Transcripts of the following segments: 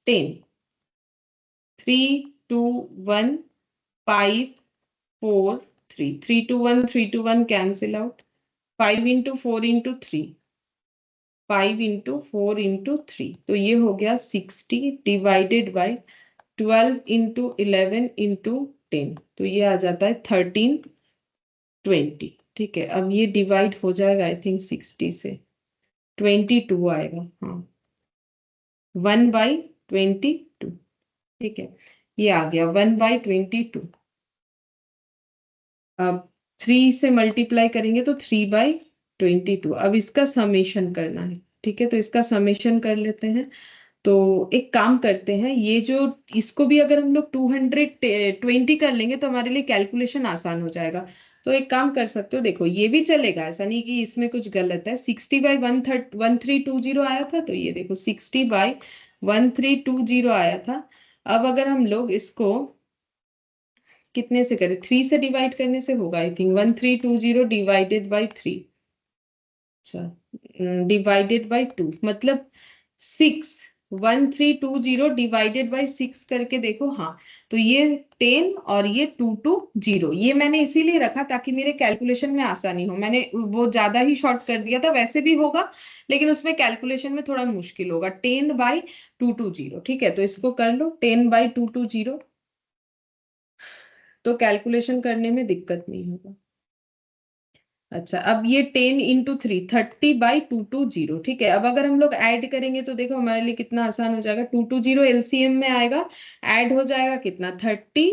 10, 3 2 1 5 4 3, 3 2 1 3 2 1 cancel out, 5 into 4 into 3, 5 into 4 into 3, तो ये हो गया 60 डिवाइडेड बाय 12 into 11 into 10, तो ये आ जाता है 1320। ठीक है, अब ये डिवाइड हो जाएगा आई थिंक 60 से, 22 आएगा। हाँ, 1/22। ठीक है, ये आ गया 1/22। अब 3 से मल्टीप्लाई करेंगे तो 3/22। अब इसका समेशन करना है। ठीक है, तो इसका समेशन कर लेते हैं। तो एक काम करते हैं, ये जो इसको भी अगर हम लोग 220 कर लेंगे तो हमारे लिए कैलकुलेशन आसान हो जाएगा। तो एक काम कर सकते हो, देखो ये भी चलेगा, ऐसा नहीं कि इसमें कुछ गलत है। 60/1320 आया था, तो ये देखो 60/1320 आया था। अब अगर हम लोग इसको कितने से करें, 3 से डिवाइड करने से होगा आई थिंक, 1320 डिवाइडेड बाई 3, अच्छा डिवाइडेड बाई 2, मतलब 6, 1320 डिवाइडेड बाई 6 करके देखो। हाँ, तो ये 10 और ये 220, ये मैंने इसीलिए रखा ताकि मेरे कैलकुलेशन में आसानी हो। मैंने वो ज्यादा ही शॉर्ट कर दिया था, वैसे भी होगा लेकिन उसमें कैलकुलेशन में थोड़ा मुश्किल होगा। 10/220, ठीक है, तो इसको कर लो 10/220, तो कैलकुलेशन करने में दिक्कत नहीं होगा। अच्छा, अब ये 10 into 3, 30/220। ठीक है, अब अगर हम लोग ऐड करेंगे तो देखो हमारे लिए कितना आसान हो जाएगा। 220 एलसीएम में आएगा, ऐड हो जाएगा कितना, 30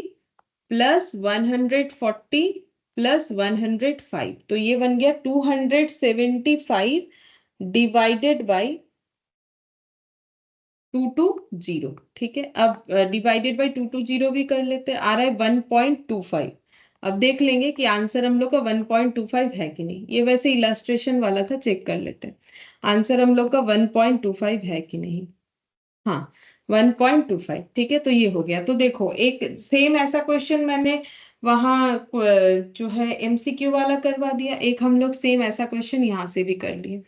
प्लस 140 प्लस 105, तो ये बन गया 275 डिवाइडेड बाई 220। ठीक है, अब डिवाइडेड बाई 220 भी कर लेते हैं, आ रहा है 1.25। अब देख लेंगे कि आंसर हम लोग का 1.25 है कि नहीं। ये वैसे इलास्ट्रेशन वाला था, चेक कर लेते हैं आंसर हम लोग का 1.25 है कि नहीं। हाँ, 1.25। ठीक है, तो ये हो गया। तो देखो एक सेम ऐसा क्वेश्चन मैंने वहाँ जो है एमसीक्यू वाला करवा दिया, एक हम लोग सेम ऐसा क्वेश्चन यहाँ से भी कर लिए।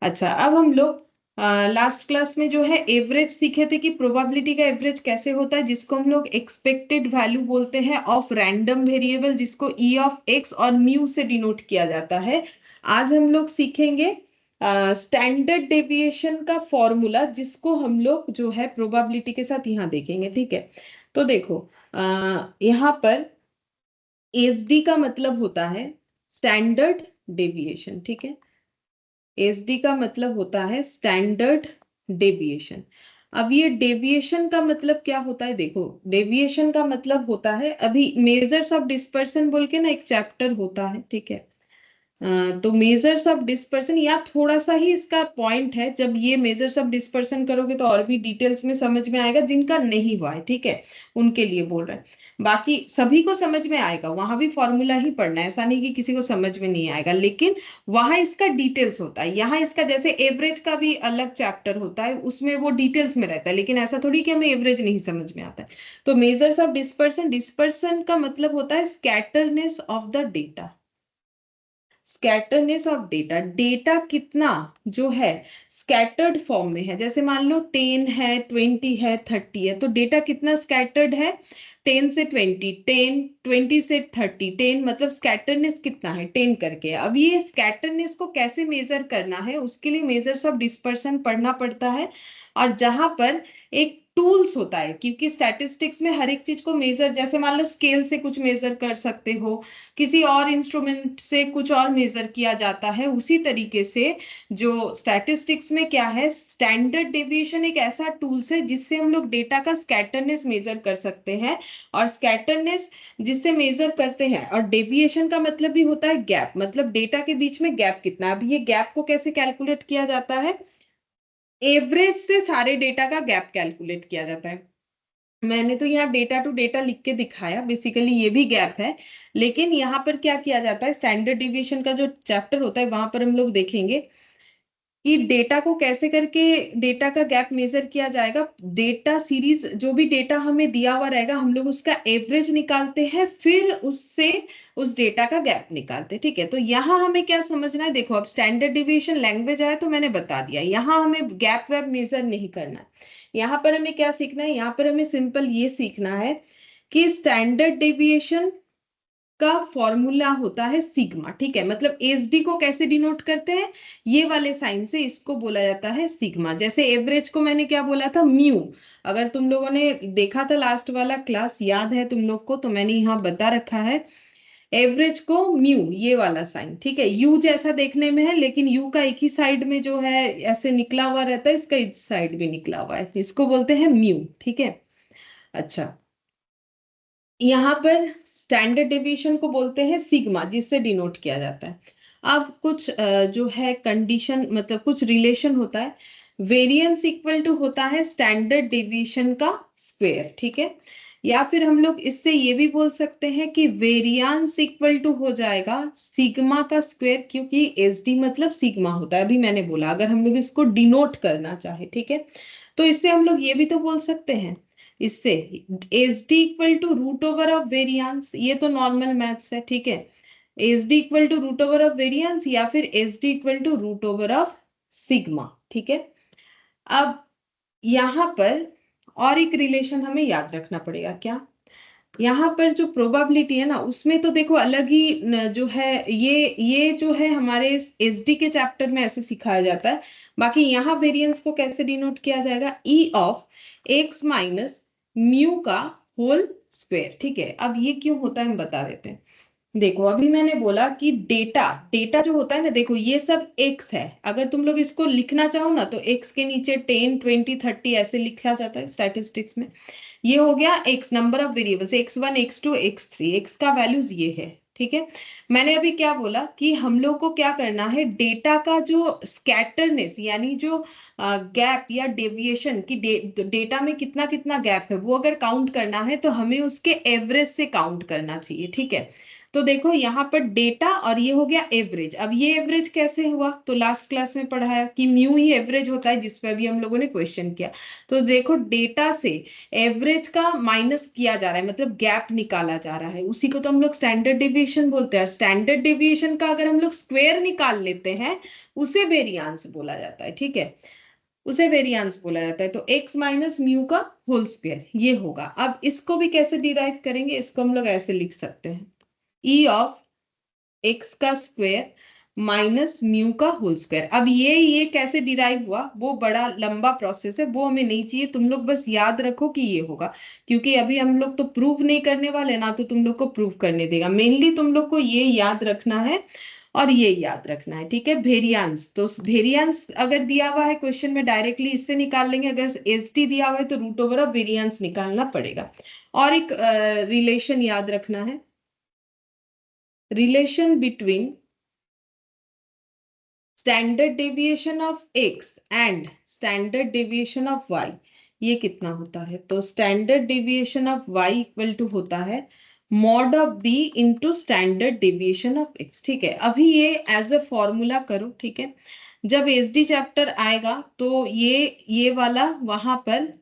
अच्छा, अब हम लोग लास्ट क्लास में जो है एवरेज सीखे थे कि प्रोबेबिलिटी का एवरेज कैसे होता है, जिसको हम लोग एक्सपेक्टेड वैल्यू बोलते हैं ऑफ रैंडम वेरिएबल, जिसको ई ऑफ एक्स और म्यू से डिनोट किया जाता है। आज हम लोग सीखेंगे स्टैंडर्ड डेविएशन का फॉर्मूला, जिसको हम लोग जो है प्रोबेबिलिटी के साथ यहाँ देखेंगे। ठीक है, तो देखो यहाँ पर एसडी का मतलब होता है स्टैंडर्ड डेविएशन। ठीक है, एसडी का मतलब होता है स्टैंडर्ड डेविएशन। अब ये डेविएशन का मतलब क्या होता है, देखो डेविएशन का मतलब होता है, अभी मेजर्स ऑफ डिस्पर्सन बोल के ना एक चैप्टर होता है। ठीक है, तो मेजर्स ऑफ डिस्पर्सन या थोड़ा सा ही इसका पॉइंट है, जब ये मेजर्स ऑफ डिस्पर्सन करोगे तो और भी डिटेल्स में समझ में आएगा, जिनका नहीं हुआ है ठीक है उनके लिए बोल रहे हैं। बाकी सभी को समझ में आएगा, वहां भी फॉर्मूला ही पढ़ना है, ऐसा नहीं कि किसी को समझ में नहीं आएगा, लेकिन वहां इसका डिटेल्स होता है। यहाँ इसका जैसे एवरेज का भी अलग चैप्टर होता है, उसमें वो डिटेल्स में रहता है, लेकिन ऐसा थोड़ी कि हमें एवरेज नहीं समझ में आता है। तो मेजर्स ऑफ डिस्पर्सन, डिस्पर्सन का मतलब होता है scatterness of the data, scatterness of data, data कितना जो है स्कैटर्ड फॉर्म में है। जैसे मान लो 10 है, 20 है, 30 है, तो डेटा कितना स्कैटर्ड है, 10 से 20, 10, 20 से 30, 10, मतलब स्कैटरनेस कितना है, 10 करके। अब ये स्कैटरनेस को कैसे मेजर करना है, उसके लिए मेजर्स ऑफ डिस्पर्सन पढ़ना पड़ता है। और जहां पर एक टूल्स होता है, क्योंकि स्टैटिस्टिक्स में हर एक चीज को मेजर, जैसे मान लो स्केल से कुछ मेजर कर सकते हो, किसी और इंस्ट्रूमेंट से कुछ और मेजर किया जाता है, उसी तरीके से जो स्टैटिस्टिक्स में क्या है, स्टैंडर्ड डेविएशन एक ऐसा टूल्स है जिससे हम लोग डेटा का स्कैटरनेस मेजर कर सकते हैं। और स्कैटरनेस जिससे मेजर करते हैं, और डेविएशन का मतलब भी होता है गैप, मतलब डेटा के बीच में गैप कितना। अब ये गैप को कैसे कैलकुलेट किया जाता है, एवरेज से सारे डेटा का गैप कैलकुलेट किया जाता है। मैंने तो यहाँ डेटा टू डेटा लिख के दिखाया, बेसिकली ये भी गैप है, लेकिन यहाँ पर क्या किया जाता है, स्टैंडर्ड डिविएशन का जो चैप्टर होता है वहां पर हम लोग देखेंगे कि डेटा को कैसे करके डेटा का गैप मेजर किया जाएगा। डेटा सीरीज जो भी डेटा हमें दिया हुआ रहेगा हम लोग उसका एवरेज निकालते हैं, फिर उससे उस डेटा का गैप निकालते हैं। ठीक है, तो यहाँ हमें क्या समझना है, देखो अब स्टैंडर्ड डिविएशन लैंग्वेज आया तो मैंने बता दिया, यहाँ हमें गैप वैप मेजर नहीं करना है। यहाँ पर हमें क्या सीखना है, यहाँ पर हमें सिंपल ये सीखना है कि स्टैंडर्ड डेविएशन का फॉर्मूला होता है सिग्मा। ठीक है, मतलब एसडी को कैसे डिनोट करते हैं, ये वाले साइन से, इसको बोला जाता है सिग्मा। जैसे एवरेज को मैंने क्या बोला था, म्यू। अगर तुम लोगों ने देखा था लास्ट वाला क्लास, याद है तुम लोग को, तो मैंने यहाँ बता रखा है एवरेज को म्यू, ये वाला साइन। ठीक है, यू जैसा देखने में है, लेकिन यू का एक ही साइड में जो है ऐसे निकला हुआ रहता है, इसका इस साइड भी निकला हुआ है, इसको बोलते हैं म्यू। ठीक है, अच्छा, यहाँ पर स्टैंडर्ड डेविएशन को बोलते हैं सिग्मा, जिससे डिनोट किया जाता है। अब कुछ जो है कंडीशन, मतलब कुछ रिलेशन होता है। वेरिएंस इक्वल टू होता है स्टैंडर्ड डेविएशन का स्क्वायर। ठीक है, या फिर हम लोग इससे ये भी बोल सकते हैं कि वेरिएंस इक्वल टू हो जाएगा सिग्मा का स्क्वायर, क्योंकि एसडी मतलब सिग्मा होता है, अभी मैंने बोला अगर हम लोग इसको डिनोट करना चाहे। ठीक है, तो इससे हम लोग ये भी तो बोल सकते हैं, इससे S D equal to root over of variance, ये तो नॉर्मल मैथ्स है। ठीक है, S D equal to root over of variance, या फिर S D equal to root over of sigma. ठीक है, अब यहाँ पर और एक रिलेशन हमें याद रखना पड़ेगा, क्या, यहाँ पर जो प्रोबेबिलिटी है ना, उसमें तो देखो अलग ही जो है, ये जो है हमारे एसडी के चैप्टर में ऐसे सिखाया जाता है। बाकी यहाँ वेरिएंस को कैसे डिनोट किया जाएगा, ई ऑफ एक्स माइनस म्यू का होल स्क्वायर। ठीक है, अब ये क्यों होता है हम बता देते हैं। देखो अभी मैंने बोला कि डेटा डेटा जो होता है ना, देखो ये सब एक्स है, अगर तुम लोग इसको लिखना चाहो ना तो एक्स के नीचे 10 20 30 ऐसे लिखा जाता है स्टैटिस्टिक्स में। ये हो गया x, number of variables, x1 x2 x3, x का वैल्यूज ये है। ठीक है, मैंने अभी क्या बोला कि हम लोग को क्या करना है, डेटा का जो स्कैटरनेस यानी जो गैप या डेविएशन की डेटा में कितना कितना गैप है, वो अगर काउंट करना है तो हमें उसके एवरेज से काउंट करना चाहिए। ठीक है, तो देखो यहाँ पर डेटा और ये हो गया एवरेज। अब ये एवरेज कैसे हुआ, तो लास्ट क्लास में पढ़ाया कि म्यू ही एवरेज होता है, जिस पर भी हम लोगों ने क्वेश्चन किया। तो देखो डेटा से एवरेज का माइनस किया जा रहा है, मतलब गैप निकाला जा रहा है, उसी को तो हम लोग स्टैंडर्ड डेविएशन बोलते हैं। स्टैंडर्ड डेविएशन का अगर हम लोग स्क्वायर निकाल लेते हैं, उसे वेरियांस बोला जाता है। ठीक है, उसे वेरियांस बोला जाता है। तो x माइनस म्यू का होल स्क्वायर ये होगा। अब इसको भी कैसे डिराइव करेंगे, इसको हम लोग ऐसे लिख सकते हैं, ई ऑफ एक्स का स्क्वायर माइनस म्यू का होल स्क्वायर। अब ये कैसे डिराइव हुआ, वो बड़ा लंबा प्रोसेस है, वो हमें नहीं चाहिए, तुम लोग बस याद रखो कि ये होगा, क्योंकि अभी हम लोग तो प्रूव नहीं करने वाले ना, तो तुम लोग को प्रूव करने देगा। मेनली तुम लोग को ये याद रखना है और ये याद रखना है। ठीक है, वेरिएंस, तो वेरिएंस अगर दिया हुआ है क्वेश्चन में डायरेक्टली इससे निकाल लेंगे, अगर एस टी दिया हुआ है तो रूट ओवर ऑफ वेरिएंस निकालना पड़ेगा। और एक रिलेशन याद रखना है, relation between standard deviation of x and standard deviation of y, ये कितना होता है, तो standard deviation of y equal to होता है mod of b into standard deviation of x. ठीक है, अभी ये एज अ फॉर्मूला करो। ठीक है, जब एसडी चैप्टर आएगा तो ये वाला वहां पर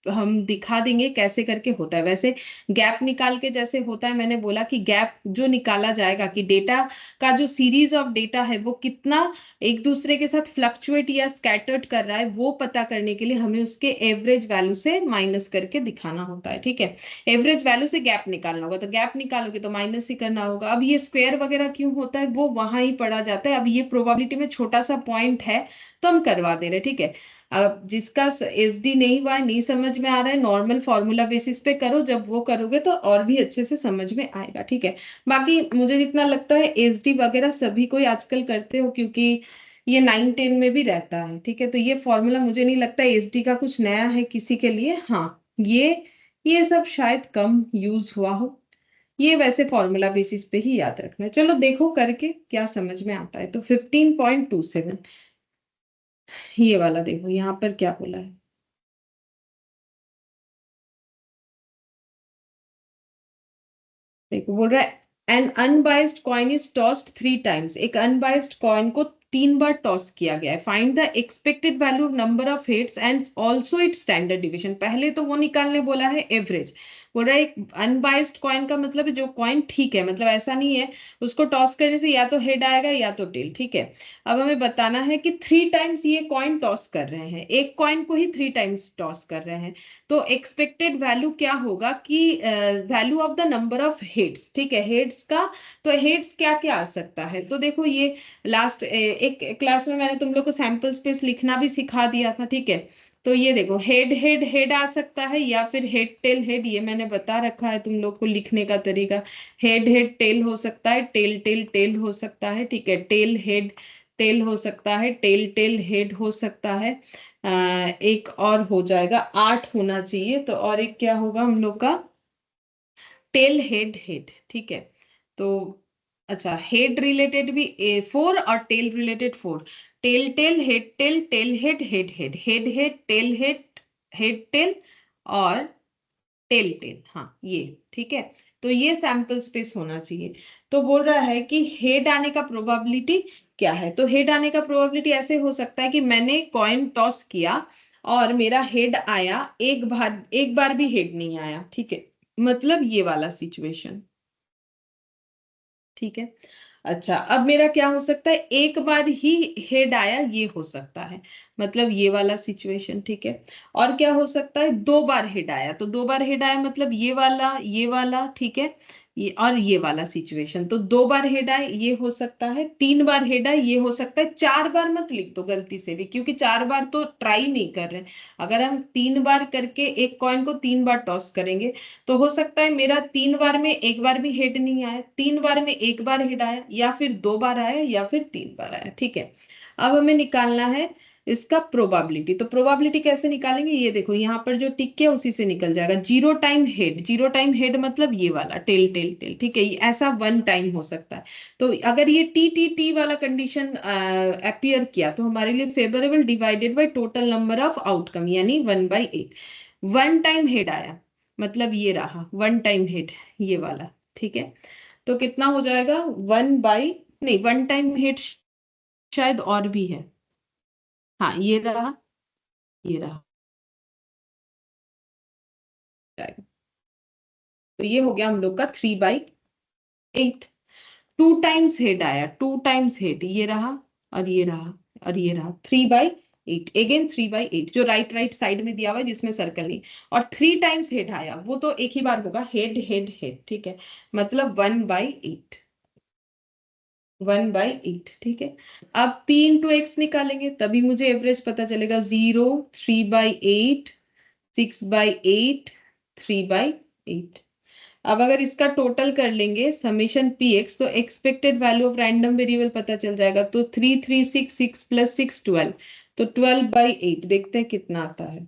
हम दिखा देंगे कैसे करके होता है। वैसे गैप निकाल के जैसे होता है, मैंने बोला कि गैप जो निकाला जाएगा कि डेटा का जो सीरीज ऑफ डेटा है वो कितना एक दूसरे के साथ फ्लक्चुएट या स्कैटर्ड कर रहा है, वो पता करने के लिए हमें उसके एवरेज वैल्यू से माइनस करके दिखाना होता है। ठीक है, एवरेज वैल्यू से गैप निकालना होगा, तो गैप निकालोगे तो माइनस ही करना होगा। अब ये स्क्वायर वगैरह क्यों होता है वो वहां ही पढ़ा जाता है। अब ये प्रोबेबिलिटी में छोटा सा पॉइंट है तो हम करवा दे रहे हैं। ठीक है, अब जिसका एस डी नहीं हुआ है, नहीं समझ में आ रहा है, नॉर्मल फॉर्मूला बेसिस पे करो, जब वो करोगे तो और भी अच्छे से समझ में आएगा। ठीक है, बाकी मुझे जितना लगता है एस डी वगैरह सभी कोई आजकल करते हो, क्योंकि ये 9 10 में भी रहता है। ठीक है, तो ये फॉर्मूला मुझे नहीं लगता एसडी का कुछ नया है किसी के लिए। हाँ, ये सब शायद कम यूज हुआ हो। ये वैसे फॉर्मूला बेसिस पे ही याद रखना है। चलो देखो करके क्या समझ में आता है। तो 15.27 ये वाला देखो यहाँ पर क्या बोला है, देखो बोल रहा है an unbiased coin is tossed 3 times, एक अनबाइस्ड कॉइन को 3 बार टॉस किया गया है। Find the expected value of number of hits and also its standard division. पहले तो वो निकालने बोला है एवरेज, बोल रहा है एक अनबाइस्ड कॉइन का मतलब है जो कॉइन ठीक है, मतलब ऐसा नहीं है उसको टॉस करने से या तो हेड आएगा या तो टेल, ठीक है। अब हमें बताना है कि 3 टाइम्स ये कॉइन टॉस कर रहे हैं, एक कॉइन को ही 3 टाइम्स टॉस कर रहे हैं, तो एक्सपेक्टेड वैल्यू क्या होगा कि value of the number of heads, ठीक है, हेड्स का। तो हेड्स क्या क्या आ सकता है, तो देखो ये लास्ट एक क्लास में मैंने तुम लोग को सैंपल स्पेस लिखना भी सिखा दिया था, ठीक है। तो ये देखो हेड हेड हेड आ सकता है या फिर हेड टेल हेड, ये मैंने बता रखा है तुम लोग को लिखने का तरीका। हेड हेड टेल हो सकता है, टेल टेल टेल हो सकता है, ठीक है, टेल हेड टेल हो सकता है, टेल टेल हेड हो सकता है। एक और हो जाएगा, 8 होना चाहिए, तो और एक क्या होगा हम लोग का, टेल हेड हेड, ठीक है। तो अच्छा, हेड रिलेटेड भी 4 और tail related 4, tail tail head tail tail head head head head head tail head head tail और टेल टेल, हाँ ये, ठीक है। तो ये सैंपल स्पेस होना चाहिए। तो बोल रहा है कि हेड आने का प्रोबेबिलिटी क्या है, तो हेड आने का प्रोबेबिलिटी ऐसे हो सकता है कि मैंने कॉइन टॉस किया और मेरा हेड आया, एक बार भी हेड नहीं आया, ठीक है, मतलब ये वाला सिचुएशन, ठीक है। अच्छा, अब मेरा क्या हो सकता है, एक बार ही हेड आया ये हो सकता है, मतलब ये वाला सिचुएशन, ठीक है। और क्या हो सकता है, 2 बार हेड आया, तो 2 बार हेड आया मतलब ये वाला, ठीक है, ये और ये वाला सिचुएशन, तो 2 बार हेड आए ये हो सकता है, 3 बार हेड आए ये हो सकता है। 4 बार मत लिख दो गलती से भी, क्योंकि 4 बार तो ट्राई नहीं कर रहे। अगर हम 3 बार करके एक कॉइन को 3 बार टॉस करेंगे, तो हो सकता है मेरा 3 बार में एक बार भी हेड नहीं आया, 3 बार में एक बार हेड आया, या फिर 2 बार आया, या फिर 3 बार आया, ठीक है। अब हमें निकालना है इसका प्रोबेबिलिटी। तो प्रोबेबिलिटी कैसे निकालेंगे, ये देखो यहाँ पर जो टिक है उसी से निकल जाएगा। 0 टाइम हेड, 0 टाइम हेड मतलब ये वाला टेल टेल टेल, ठीक है, ये ऐसा 1 टाइम हो सकता है। तो अगर ये टी टी टी वाला कंडीशन अपियर किया तो हमारे लिए favourable divided by total number of outcome, यानी 1/8। 1 टाइम हेड आया मतलब ये रहा 1 टाइम हेड, ये वाला, ठीक है। तो कितना हो जाएगा, 1 बाई, नहीं 1 टाइम हेड शायद और भी है, हाँ ये रहा, ये रहा जाएगा। तो ये हो गया हम लोग का 3/8। 2 टाइम्स हेड आया, 2 टाइम्स हेड, ये रहा और ये रहा और ये रहा, 3/8, अगेन 3/8 जो राइट राइट साइड में दिया हुआ है जिसमें सर्कल नहीं। और 3 टाइम्स हेड आया वो तो एक ही बार होगा, हेड हेड हेड, ठीक है, मतलब 1/8, 1/8, ठीक है। अब p इंटू एक्स निकालेंगे तभी मुझे एवरेज पता चलेगा। 0, 3/8, 6/8, 3/8। अब अगर इसका टोटल कर लेंगे समेशन पी एक्स, तो expected value of random variable पता चल जाएगा। तो 3 3 6 6 प्लस 6 12, तो 12/8, देखते हैं कितना आता है,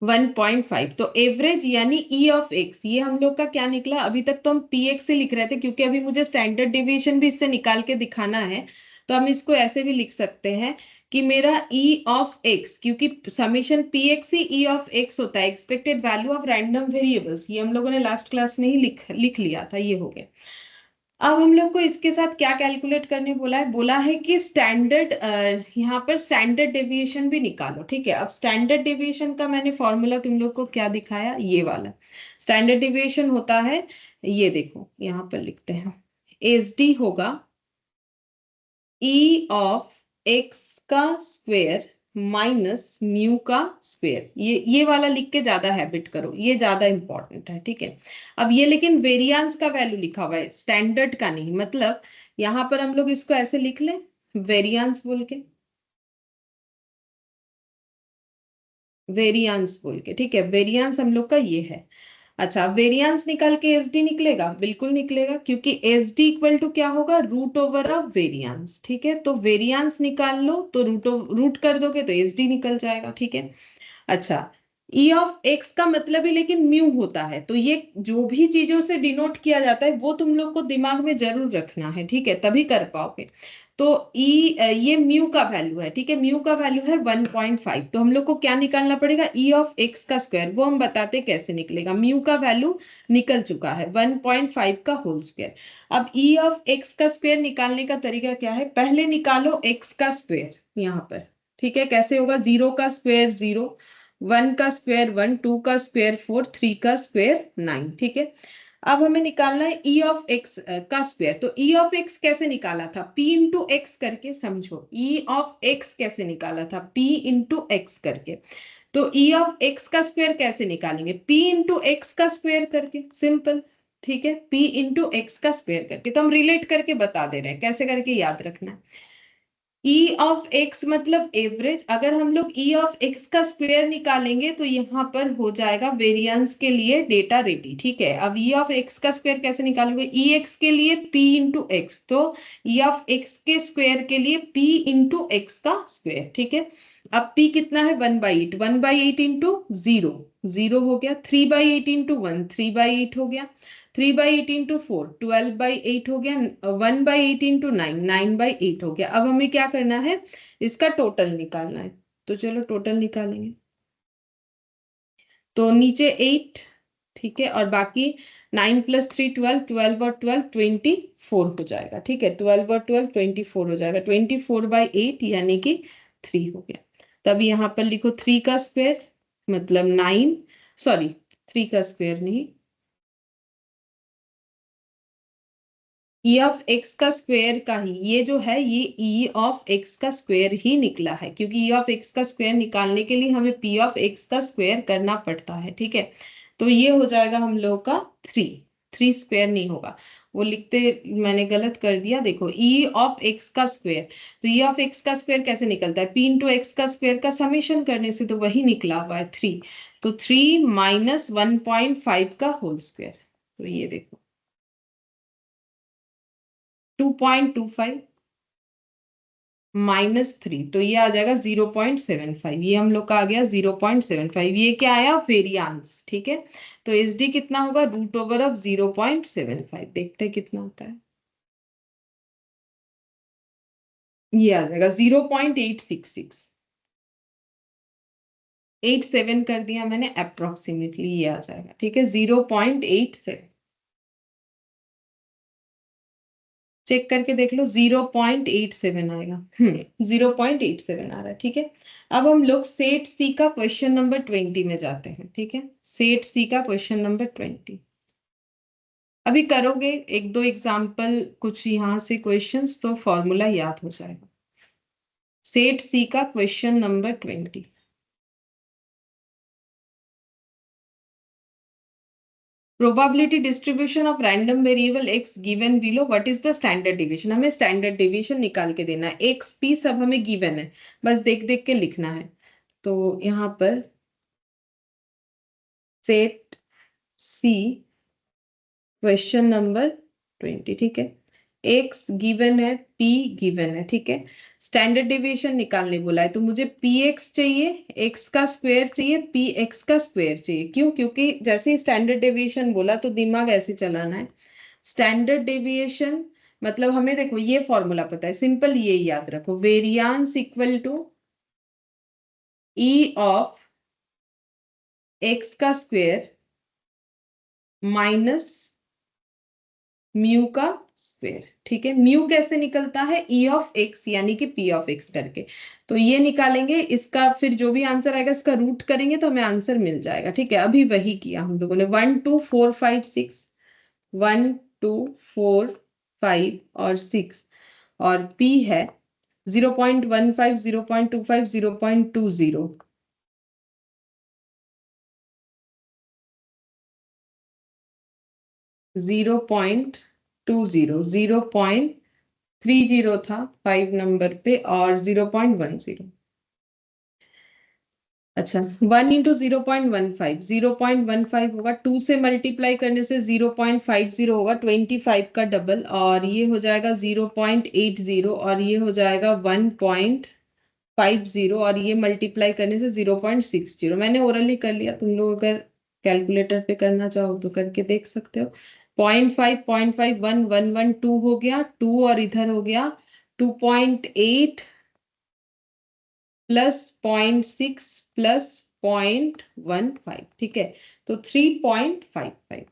1.5। तो एवरेज यानी ई ऑफ एक्स, ये हम लोग का क्या निकला, अभी तक तो हम पी एक्स से लिख रहे थे क्योंकि अभी मुझे स्टैंडर्ड डिविएशन भी इससे निकाल के दिखाना है। तो हम इसको ऐसे भी लिख सकते हैं कि मेरा ई ऑफ एक्स, क्योंकि summation P x he E of x होता है, expected value of random variables, ये हम लोगों ने लास्ट क्लास में ही लिख लिया था, ये हो गया। अब हम लोग को इसके साथ क्या कैलकुलेट करने बोला है, बोला है कि स्टैंडर्ड, यहाँ पर स्टैंडर्ड डेविएशन भी निकालो, ठीक है। अब स्टैंडर्ड डेविएशन का मैंने फॉर्मूला तुम लोग को क्या दिखाया, ये वाला स्टैंडर्ड डेविएशन होता है, ये देखो यहाँ पर लिखते हैं, एस डी होगा ई ऑफ एक्स का स्क्वेयर माइनस म्यू का स्क्वेयर। ये वाला लिख के ज्यादा हैबिट करो, ये ज्यादा इंपॉर्टेंट है, ठीक है। अब ये लेकिन वेरिएंस का वैल्यू लिखा हुआ है, स्टैंडर्ड का नहीं, मतलब यहाँ पर हम लोग इसको ऐसे लिख लें वेरिएंस बोल के, वेरिएंस बोल के, ठीक है, वेरिएंस हम लोग का ये है। अच्छा, वेरिएंस निकाल के एस डी निकलेगा, बिल्कुल निकलेगा, क्योंकि एस डी इक्वल टू क्या होगा, रूट ओवर ऑफ वेरिएंस, ठीक है। तो वेरिएंस निकाल लो तो रूट कर दोगे तो एस डी निकल जाएगा, ठीक है। अच्छा, ई ऑफ एक्स का मतलब ही लेकिन म्यू होता है, तो ये जो भी चीजों से डिनोट किया जाता है वो तुम लोग को दिमाग में जरूर रखना है, ठीक है, तभी कर पाओगे। तो ये म्यू का वैल्यू है, ठीक है, म्यू का वैल्यू है 1.5। तो हम लोग को क्या निकालना पड़ेगा, ई ऑफ एक्स का स्क्वायर। वो हम बताते कैसे निकलेगा। म्यू का वैल्यू निकल चुका है 1.5 का होल स्क्वायर। अब ई ऑफ एक्स का स्क्वायर निकालने का तरीका क्या है, पहले निकालो एक्स का स्क्वायर यहाँ पर, ठीक है। कैसे होगा, 0 का स्क्वायर 0, 1 का स्क्वायर 1, 2 का स्क्वायर 4, 3 का स्क्वायर 9, ठीक है। अब हमें निकालना है ई ऑफ एक्स का स्क्वायर। तो ई ऑफ एक्स कैसे निकाला था, p इंटू एक्स करके, समझो ई ऑफ एक्स कैसे निकाला था, p इंटू एक्स करके। तो ई ऑफ एक्स का स्क्वायर कैसे निकालेंगे, p इंटू एक्स का स्क्वायर करके, सिंपल, ठीक है, p इंटू एक्स का स्क्वायर करके। तो हम रिलेट करके बता दे रहे हैं, कैसे करके याद रखना है। ई ऑफ एक्स मतलब एवरेज। अगर हम लोग ई ऑफ एक्स का स्क्वायर निकालेंगे तो यहाँ पर हो जाएगा वेरिएंस के लिए डेटा रेडी, ठीक है। अब ई ऑफ एक्स का स्क्वायर कैसे निकालोगे, ई एक्स के लिए p इंटू एक्स, तो ई ऑफ एक्स के स्क्वायर के लिए p इंटू एक्स का स्क्वायर, ठीक है। अब p कितना है 1/8, 1/8 इंटू 0, 0 हो गया। 3/8 इंटू 1, 3/8 हो गया। 3/8 इंटू 4, 12/8 हो गया। 1/8 इंटू 9, 9/8 हो गया। अब हमें क्या करना है, इसका टोटल निकालना है। तो चलो टोटल निकालेंगे। तो नीचे 8, ठीक है, और बाकी 9 + 3 12, 12 और 12 24 हो जाएगा, ठीक है। 12 और 12 24 हो जाएगा। 24/8 यानी कि 3 हो गया। तब यहाँ पर लिखो 3 का स्क्वायर मतलब 9, सॉरी 3 का स्क्वायर नहीं, ई ऑफ एक्स का स्क्वायर का ही ये जो है, ये ई ऑफ एक्स का स्क्वायर ही निकला है, क्योंकि ई ऑफ एक्स का स्क्वायर निकालने के लिए हमें पी ऑफ एक्स का स्क्वायर करना पड़ता है, ठीक है। तो ये हो जाएगा हम लोग का 3, 3 स्क्वायर नहीं होगा, वो लिखते मैंने गलत कर दिया। देखो ई ऑफ एक्स का स्क्वायर, तो ई ऑफ एक्स का स्क्वायर कैसे निकलता है, पी इंटू एक्स का स्क्वायर का समेशन करने से, तो वही निकला हुआ है 3। तो 3 माइनस 1.5 का होल स्क्वायर, तो ये देखो 2.25 -3, तो ये आ जाएगा 0.75। ये हम लोग का आ गया 0.75। ये क्या आया, वेरियांस, ठीक है। तो एस डी कितना होगा, √ऑफ 0.75। देखते हैं कितना होता है। ये आ जाएगा 0.866, 87 कर दिया मैंने अप्रोक्सीमेटली, ये आ जाएगा, ठीक है, 0.87। चेक करके देख लो, 0.87 आएगा। 0.87 आ रहा है, ठीक है। अब हम लोग सेट सी का क्वेश्चन नंबर 20 में जाते हैं, ठीक है। सेट सी का क्वेश्चन नंबर 20 अभी करोगे, एक दो एग्जाम्पल कुछ यहाँ से क्वेश्चंस, तो फॉर्मूला याद हो जाएगा। सेट सी का question number 20, probability distribution of random variable x given below, what is the standard deviation. हमें स्टैंडर्ड डिविएशन निकाल के देना है। एक्स पी सब हमें गिवन है, बस देख देख के लिखना है। तो यहाँ पर सेट सी क्वेश्चन नंबर 20, ठीक है। एक्स गिवन है, पी गिवन है, ठीक है। स्टैंडर्ड डिविएशन निकालने बोला है, तो मुझे पी एक्स चाहिए, एक्स का स्क्वायर चाहिए, पी एक्स का स्क्वायर चाहिए। क्यों, क्योंकि जैसे ही स्टैंडर्ड डेविएशन बोला तो दिमाग ऐसे चलाना है। स्टैंडर्ड डेविएशन मतलब हमें देखो ये फॉर्मूला पता है, सिंपल ये याद रखो, variance equal to E of x का स्क्वायर माइनस म्यू का स्क्वायर, ठीक है। म्यू कैसे निकलता है, ई ऑफ एक्स यानी कि पी ऑफ एक्स करके। तो ये निकालेंगे, इसका फिर जो भी आंसर आएगा इसका रूट करेंगे तो हमें आंसर मिल जाएगा, ठीक है। अभी वही किया हम लोगों ने, 1 2 4 5 6, 1 2 4 5 और 6, और p है 0.15 0.25 0.20, 0.20, 0.30 था 5 नंबर पे, और 0.10। अच्छा, 1 इंटू 0.15, 0.15 होगा, 2 से मल्टीप्लाई करने से 0.50 होगा, 25 का डबल, और ये हो जाएगा 0.80, और ये हो जाएगा 1.50, और ये मल्टीप्लाई करने से 0.60। मैंने ओरली कर लिया, तुम लोग अगर कैलकुलेटर पे करना चाहो तो करके देख सकते हो। 0.5 0.5 1 1 1 2 हो गया, 2 और इधर हो गया 2.8 प्लस 0.6 प्लस 0.15, ठीक है, तो 3.55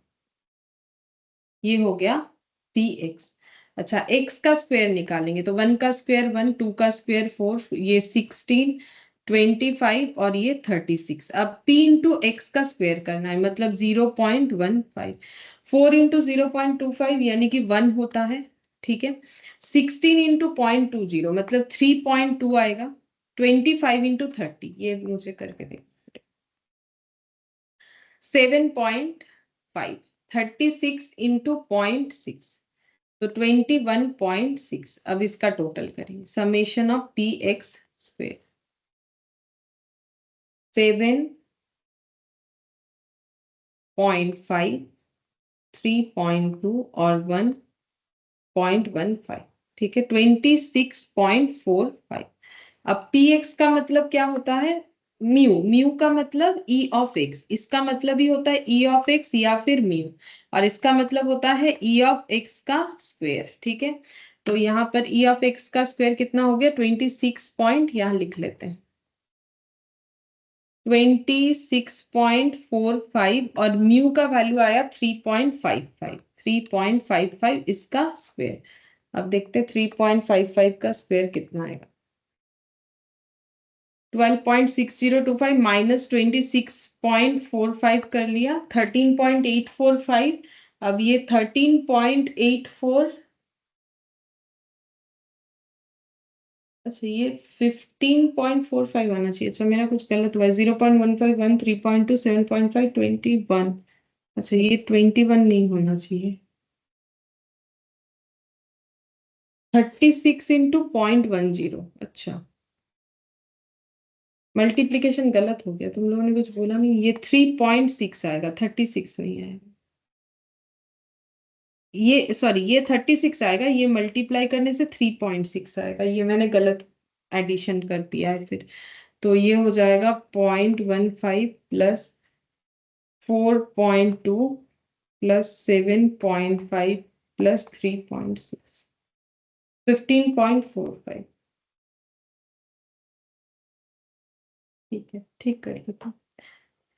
ये हो गया dx। अच्छा, x का स्क्वायर निकालेंगे तो 1 का स्क्वायर 1, 2 का स्क्वायर 4, ये 16, 25 और ये 36। अब p इंटू एक्स का स्क्वायर करना है, मतलब 0.15। 4 इंटू 0.25 यानी कि 1 होता है, ठीक है। 16 इंटू 0.20 मतलब 3.2 आएगा। 25 इंटू 30, ये मुझे करके दे। 7.5। 36 इंटू 0.6 तो 21.6। अब इसका टोटल करेंगे, summation of P x square. 7.5, 3.2 और 1.15, ठीक है, 26.45। अब पी एक्स का मतलब क्या होता है, म्यू। म्यू का मतलब ई ऑफ एक्स, इसका मतलब ही होता है ई ऑफ एक्स या फिर म्यू, और इसका मतलब होता है ई ऑफ एक्स का स्क्वायर, ठीक है। तो यहाँ पर ई ऑफ एक्स का स्क्वायर कितना हो गया, 26 पॉइंट, यहाँ लिख लेते हैं 26.45, और म्यू का वैल्यू आया 3.55। 3.55 इसका स्क्वायर। अब देखते हैं 3.55 का स्क्वायर कितना आएगा। 12.6025 माइनस 26.45 कर लिया, 13.845। अब ये 13.84, अच्छा ये 15.45 आना चाहिए। अच्छा मेरा कुछ गलत हुआ है, 0.151, 3.2, 7.5, 21। अच्छा ये 21 नहीं होना चाहिए, 36 इंटू 0.10। अच्छा मल्टीप्लीकेशन गलत हो गया, तुम लोगों ने कुछ बोला नहीं, ये 3.6 आएगा, 36 नहीं आएगा। ये सॉरी, ये 36 आएगा, ये मल्टीप्लाई करने से 3.6 आएगा, ये मैंने गलत एडिशन कर दिया है फिर। तो ये हो जाएगा 0.15 प्लस 4.2 प्लस 7.5 प्लस 3.6, 15.45। ठीक है, ठीक कर देता हूँ।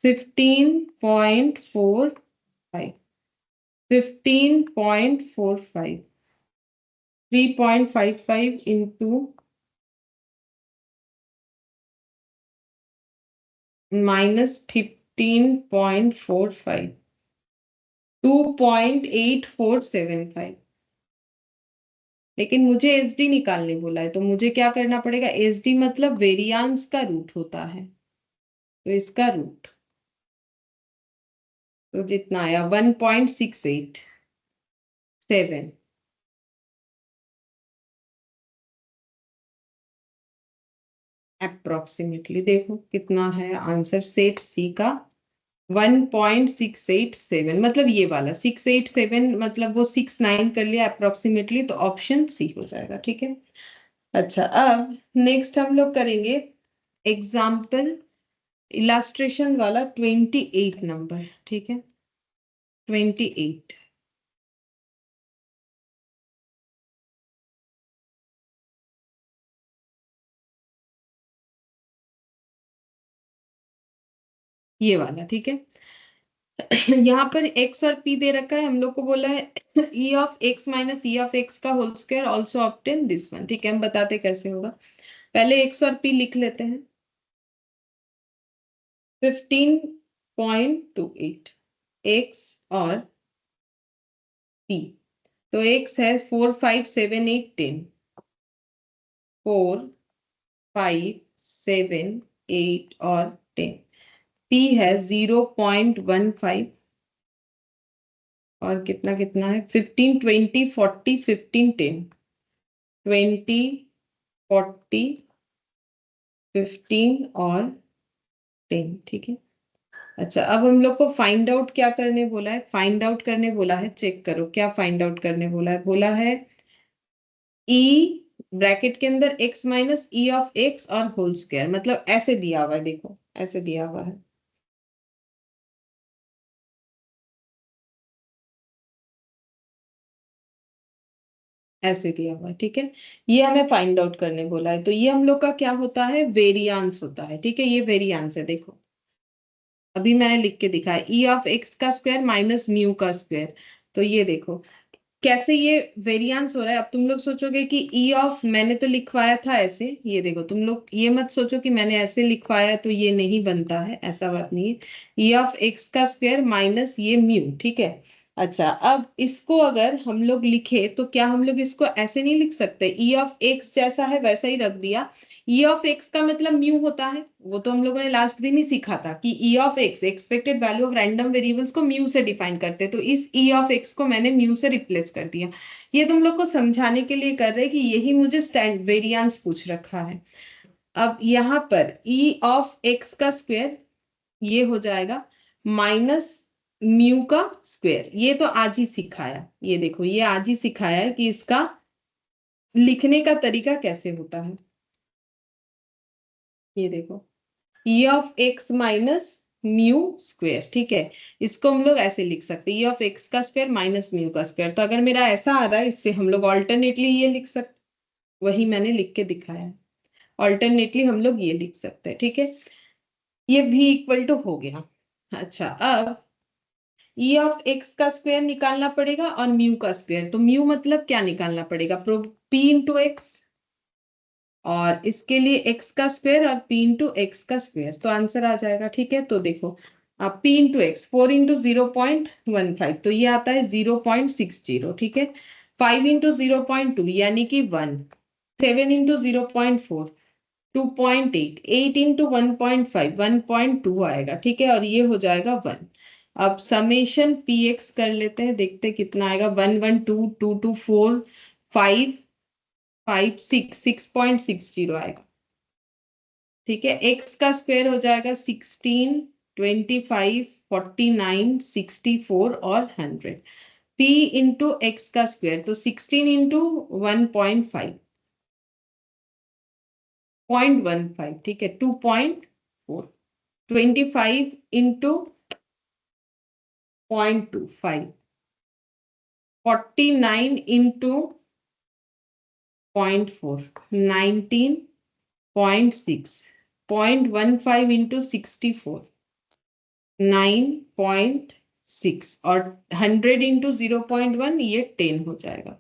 15.45, 15.45, 3.55 इंटू माइनस 15.45, 2.8475। लेकिन मुझे एस डी निकालने बोला है, तो मुझे क्या करना पड़ेगा, एस डी मतलब वेरियांस का रूट होता है, तो इसका रूट, तो जितना आया 1.687 अप्रोक्सीमेटली। देखो कितना है आंसर, सेट सी का 1.687, मतलब ये वाला 687, मतलब वो 69 कर लिया अप्रोक्सीमेटली, तो ऑप्शन सी हो जाएगा, ठीक है। अच्छा, अब नेक्स्ट हम लोग करेंगे एग्जाम्पल इलास्ट्रेशन वाला 28 नंबर, ठीक है, 28। ये वाला, ठीक है। यहाँ पर x और p दे रखा है, हम लोग को बोला है e of x minus e of x का whole square also obtain this one, ठीक है। हम बताते कैसे होगा, पहले x और p लिख लेते हैं। 15.28 x और p, तो x है 4, 5, 7, 8, 10, 4, 5, 7, 8 और 10। p है 0.15, और कितना कितना है 15, 20, 40, 15, 10, 20, 40, 15 और 10, ठीक है। अच्छा, अब हम लोग को फाइंड आउट क्या करने बोला है, फाइंड आउट करने बोला है, चेक करो क्या फाइंड आउट करने बोला है। बोला है e ब्रैकेट के अंदर x minus E of x और होल स्क्वायर, मतलब ऐसे दिया हुआ है, देखो ऐसे दिया हुआ है। ऐसे दिया हुआ है, ठीक है। ये हमें फाइंड आउट करने बोला है, तो ये हम लोग का क्या होता है, वेरियांस होता है, ठीक है। ये वेरियांस है, देखो अभी मैंने लिख के दिखाया, ई ऑफ एक्स का स्क्वायर माइनस म्यू का स्क्वायर। तो ये देखो कैसे ये वेरिएंस हो रहा है। अब तुम लोग सोचोगे कि ई ऑफ, मैंने तो लिखवाया था ऐसे, ये देखो तुम लोग ये मत सोचो कि मैंने ऐसे लिखवाया तो ये नहीं बनता है, ऐसा बात नहीं है। ई ऑफ एक्स का स्क्वायर माइनस ये म्यू, ठीक है। अच्छा, अब इसको अगर हम लोग लिखे तो क्या हम लोग इसको ऐसे नहीं लिख सकते, ई ऑफ एक्स जैसा है वैसा ही रख दिया। ई ऑफ एक्स का मतलब म्यू होता है, वो तो हम लोगों ने लास्ट दिन ही सीखा था कि ई of x, expected value of random variables को म्यू से डिफाइन करते हैं, तो इस ई ऑफ एक्स को मैंने म्यू से रिप्लेस कर दिया। ये तुम लोग को समझाने के लिए कर रहे हैं कि यही मुझे स्टैंड वेरिएंस पूछ रखा है। अब यहाँ पर ई ऑफ एक्स का स्क्वायर ये हो जाएगा माइनस म्यू का स्क्वायर। ये तो आज ही सिखाया, ये देखो ये आज ही सिखाया है कि इसका लिखने का तरीका कैसे होता है। ये देखो ई of x minus mu square, ठीक है। इसको हम लोग ऐसे लिख सकते हैं, ई ऑफ एक्स का स्क्वायर माइनस म्यू का स्क्वायर। तो अगर मेरा ऐसा आ रहा है, इससे हम लोग ऑल्टरनेटली ये लिख सकते, वही मैंने लिख के दिखाया है। ऑल्टरनेटली हम लोग ये लिख सकते हैं, ठीक है। ये v इक्वल टू हो गया। अच्छा, अब ई ऑफ एक्स का स्क्वायर निकालना पड़ेगा और म्यू का स्क्वायर। तो म्यू मतलब क्या निकालना पड़ेगा, p इंटू एक्स, और इसके लिए x का स्क्वायर और p इंटू एक्स का स्क्वायर, तो आंसर आ जाएगा, ठीक है। तो देखो अब p इंटू एक्स, 4 इंटू 0.15, तो ये आता है 0.60, ठीक है। 5 इंटू 0.2 यानी कि 1, 7 इंटू 0.4, 2.8, 8 इंटू 1.5, 1.2 आएगा, ठीक है। और ये हो जाएगा 1। अब समेशन पी एक्स कर लेते हैं, देखते हैं कितना आएगा। 1, 1, 2, 2, 2, 4, 5, 5, 6, 6.60 आएगा, ठीक है। एक्स का स्क्वायर हो जाएगा 16, 25, 49, 64 और 100। p इंटू एक्स का स्क्वायर, तो 16 इंटू 1.5, 0.15, ठीक है, 2.4। 25 इंटू 0.25, 49 इंटू 0.4, 19.6, 0.15 इंटू 64, 9.6, और 100 इंटू 0.1, ये 10 हो जाएगा।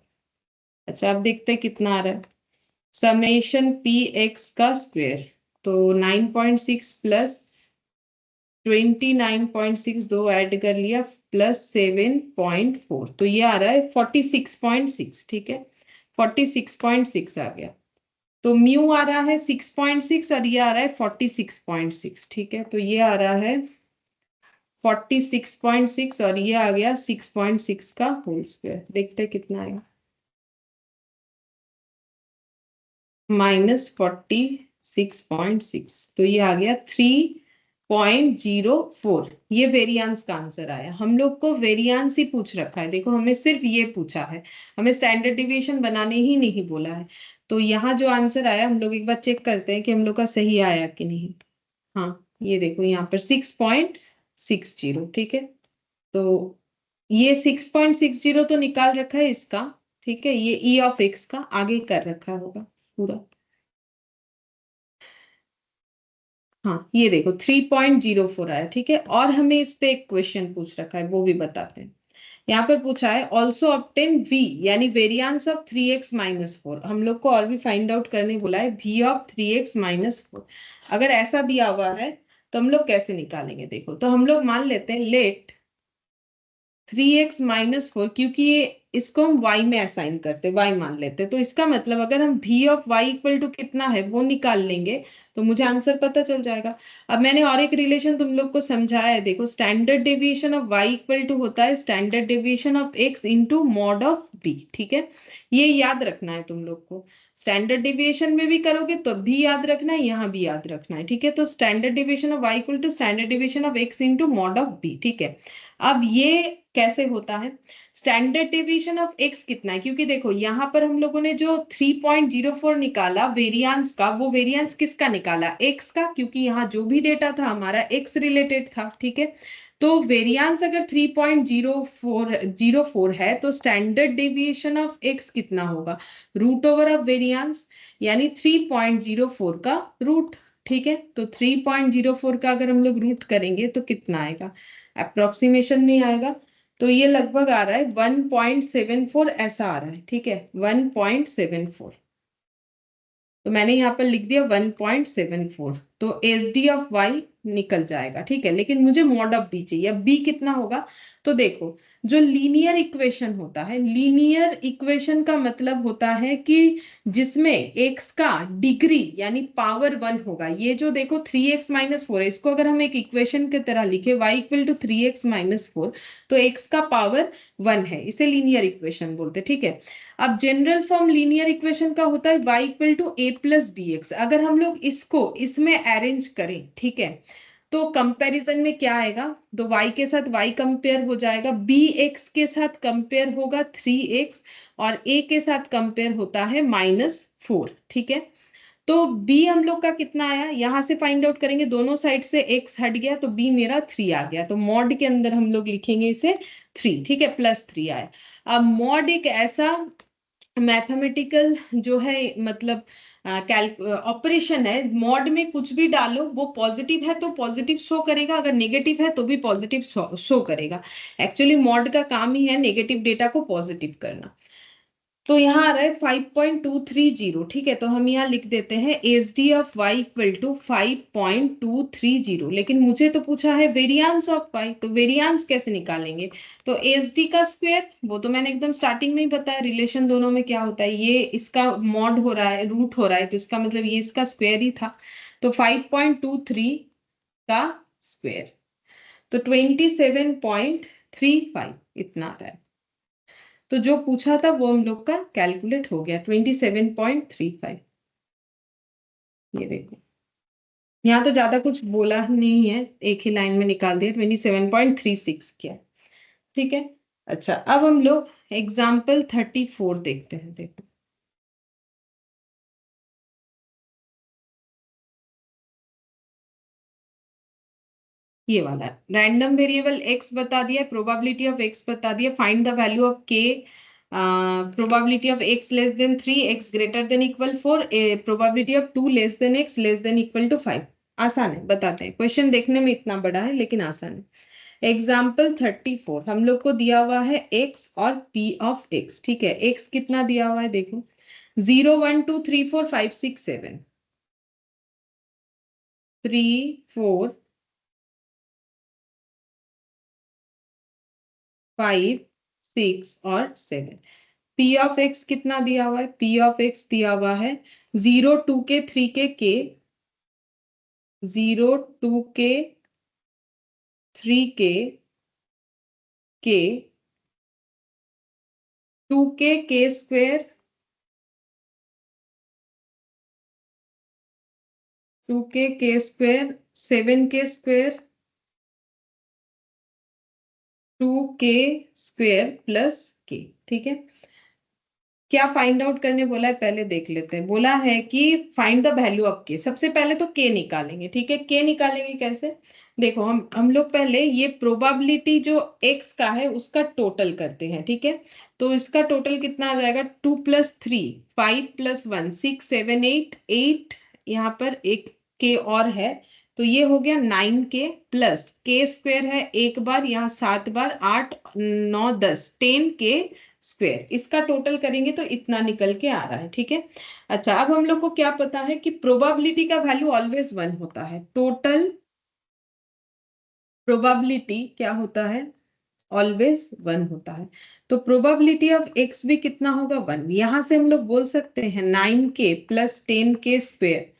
अच्छा, अब देखते हैं कितना आ रहा है। समेशन पी एक्स का स्क्वायर, तो 9.6 प्लस 29.6, दो ऐड कर लिया, प्लस 7.4, तो ये आ रहा है 46.6, ठीक है। 46.6 आ गया। तो म्यू आ रहा है 6.6 और ये आ रहा है 46.6, ठीक है। तो ये आ रहा है 46.6 और ये आ गया 6.6 का होल स्क्वायर। देखते हैं कितना आएगा, -46.6, तो ये आ गया 3.04। ये वेरिएंस का आंसर आया। हम लोग को वेरिएंस ही पूछ रखा है, देखो हमें सिर्फ ये पूछा है, हमें स्टैंडर्ड डिविएशन बनाने ही नहीं बोला है। तो यहाँ जो आंसर आया, हम लोग एक बार चेक करते हैं कि हम लोग का सही आया कि नहीं। हाँ, ये देखो यहाँ पर 6.60, ठीक है। तो ये 6.60 तो निकाल रखा है इसका, ठीक है। ये ई ऑफ एक्स का आगे कर रखा होगा पूरा। हाँ, ये देखो 3.04 आया, ठीक है। और हमें इस पे एक क्वेश्चन पूछ रखा है, वो भी बताते हैं। यहाँ पर पूछा है ऑल्सो ऑब्टेन v, यानी वेरिएंस ऑफ 3x-4। हम लोग को और भी फाइंड आउट करने बोला है, v ऑफ 3x-4। अगर ऐसा दिया हुआ है तो हम लोग कैसे निकालेंगे, देखो। तो हम लोग मान लेते हैं लेट 3x-4, क्योंकि ये इसको हम y में असाइन करते, y मान लेते, तो इसका मतलब अगर हम v of y equal to कितना है वो निकाल लेंगे तो मुझे आंसर पता चल जाएगा। अब मैंने और एक रिलेशन तुम लोग को समझाया है, देखो standard deviation of y equal to होता है standard deviation of x into mod of b, ठीक है। ये याद रखना है तुम लोग को, स्टैंडर्ड डेविएशन में भी करोगे तो भी याद रखना है, यहाँ भी याद रखना है, ठीक है। तो standard deviation of y equal to standard deviation of x into mod of b, ठीक है। अब ये कैसे होता है, स्टैंडर्ड डेविएशन ऑफ x कितना है, क्योंकि देखो यहाँ पर हम लोगों ने जो 3.04 निकाला वेरिएंस का, वो वेरिएंस किसका निकाला, x का, क्योंकि यहाँ जो भी डेटा था हमारा x रिलेटेड था, ठीक है। तो वेरियांस अगर 3.04 है तो स्टैंडर्ड डेविएशन ऑफ एक्स कितना होगा, रूट ओवर ऑफ वेरियांस, यानी 3.04 का रूट। ठीक है, तो 3.04 का अगर हम लोग रूट करेंगे तो कितना आएगा, अप्रोक्सीमेशन में आएगा, तो ये लगभग आ रहा है 1.74 ऐसा आ रहा है। ठीक है, 1.74, तो मैंने यहाँ पर लिख दिया 1.74, तो एस डी ऑफ वाई निकल जाएगा। ठीक है, लेकिन मुझे मॉड ऑफ बी चाहिए। अब बी कितना होगा, तो देखो जो लीनियर इक्वेशन होता है, लीनियर इक्वेशन का मतलब होता है कि जिसमें एक्स का डिग्री यानी पावर 1 होगा। ये जो देखो 3x-4 है, इसको अगर हम एक इक्वेशन की तरह लिखे y इक्वल टू 3x-4, तो x का पावर 1 है, इसे लीनियर इक्वेशन बोलते हैं। ठीक है, अब जनरल फॉर्म लीनियर इक्वेशन का होता है y equal to a plus b x. अगर हम लोग इसको इसमें अरेंज करें, ठीक है, तो कंपैरिजन में क्या आएगा, तो y के साथ y कंपेयर हो जाएगा, bx के साथ कंपेयर होगा 3x, और a के साथ कंपेयर होता है -4। ठीक है, तो b हम लोग का कितना आया, यहां से फाइंड आउट करेंगे, दोनों साइड से x हट गया तो b मेरा 3 आ गया, तो मॉड के अंदर हम लोग लिखेंगे इसे 3। ठीक है, +3 आया। अब मॉड एक ऐसा मैथमेटिकल जो है, मतलब ऑपरेशन है, मॉड में कुछ भी डालो वो पॉजिटिव है तो पॉजिटिव शो करेगा, अगर नेगेटिव है तो भी पॉजिटिव शो करेगा। एक्चुअली मॉड का काम ही है नेगेटिव डेटा को पॉजिटिव करना। तो यहाँ आ रहा है 5.230। ठीक है, तो हम यहाँ लिख देते हैं S D of y equal to 5.230, लेकिन मुझे तो पूछा है वेरियांस ऑफ वाई, तो वेरियांस कैसे निकालेंगे, तो एस डी का स्क्वायर, वो तो मैंने एकदम स्टार्टिंग में ही बताया, रिलेशन दोनों में क्या होता है, ये इसका मॉड हो रहा है, रूट हो रहा है, तो इसका मतलब ये इसका स्क्वायर ही था, तो 5.23 का स्क्वायर, तो 27.35 इतना आ रहा है। तो जो पूछा था वो हम लोग का कैलकुलेट हो गया, 27.35। ये देखो, यहाँ तो ज्यादा कुछ बोला नहीं है, एक ही लाइन में निकाल दिया, 27.36 किया। ठीक है, अच्छा अब हम लोग एग्जाम्पल 34 देखते हैं। देखो ये वाला, रैंडम वेरिएबल x बता दिया, प्रोबेबिलिटी ऑफ x बता दिया, find the value of k, probability of x less than 3, x greater than equal 4, probability of 2 less than x less than equal to 5। आसान है, बताते हैं, क्वेश्चन देखने में इतना बड़ा है लेकिन आसान है। एग्जाम्पल 34 हम लोग को दिया हुआ है x और p ऑफ x। ठीक है, x कितना दिया हुआ है, देखो 0 1 2 3 4 5 6 7, 3 4 5 6 और 7। P ऑफ x कितना दिया हुआ है, P ऑफ x दिया हुआ है 0 2 के 3 के 0 2 के 3 के 2 के स्क्वायर, 2 के स्क्वायर, 7 के स्क्वायर, 2 के स्क्वायर प्लस के। ठीक है, क्या फाइंड आउट करने बोला है पहले देख लेते हैं। बोला है कि फाइंड द वैल्यू ऑफ के, सबसे पहले तो के निकालेंगे। ठीक है, के निकालेंगे कैसे, देखो हम लोग पहले ये प्रोबेबिलिटी जो एक्स का है उसका टोटल करते हैं। ठीक है, तो इसका टोटल कितना आ जाएगा, 2 + 3 5 + 1 6 7 8 8, यहाँ पर एक के और है, तो ये हो गया 9 के प्लस के स्क्वायर है एक बार, यहाँ 7 बार, 8 9 10 10 के स्क्वायर, इसका टोटल करेंगे तो इतना निकल के आ रहा है। ठीक है, अच्छा अब हम लोग को क्या पता है कि प्रोबेबिलिटी का वैल्यू ऑलवेज 1 होता है, टोटल प्रोबेबिलिटी क्या होता है, ऑलवेज 1 होता है, तो प्रोबेबिलिटी ऑफ एक्स भी कितना होगा, 1। यहां से हम लोग बोल सकते हैं 9 के प्लस 10 के स्क्वायर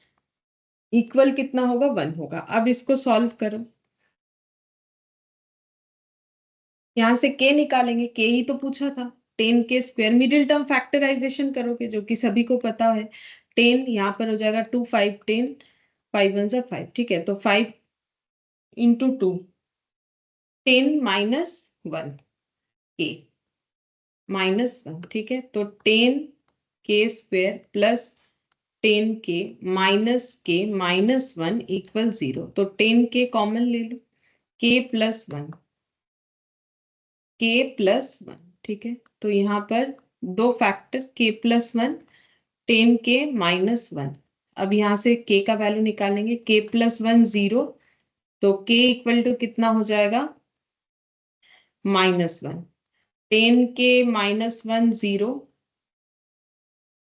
इक्वल कितना होगा, 1 होगा। अब इसको सॉल्व करो, यहाँ से के निकालेंगे, के ही तो पूछा था, 10 के स्क्वायर, मिडिल टर्म फैक्टराइजेशन करोगे जो कि सभी को पता है, 10 यहाँ पर हो जाएगा 2 5 10, 5 1 जा 5। ठीक है, तो 5 इंटू 2, 10 -1 के -1। ठीक है, तो 10 के स्क्वायर प्लस 10 के -1 इक्वल 0, तो 10 के कॉमन ले लो, k+1, k+1, ठीक है। तो यहाँ पर दो फैक्टर k+1, 10k-1। अब यहाँ से k का वैल्यू निकालेंगे, k+1 0, तो k इक्वल टू कितना हो जाएगा, -1। 10k-1 0,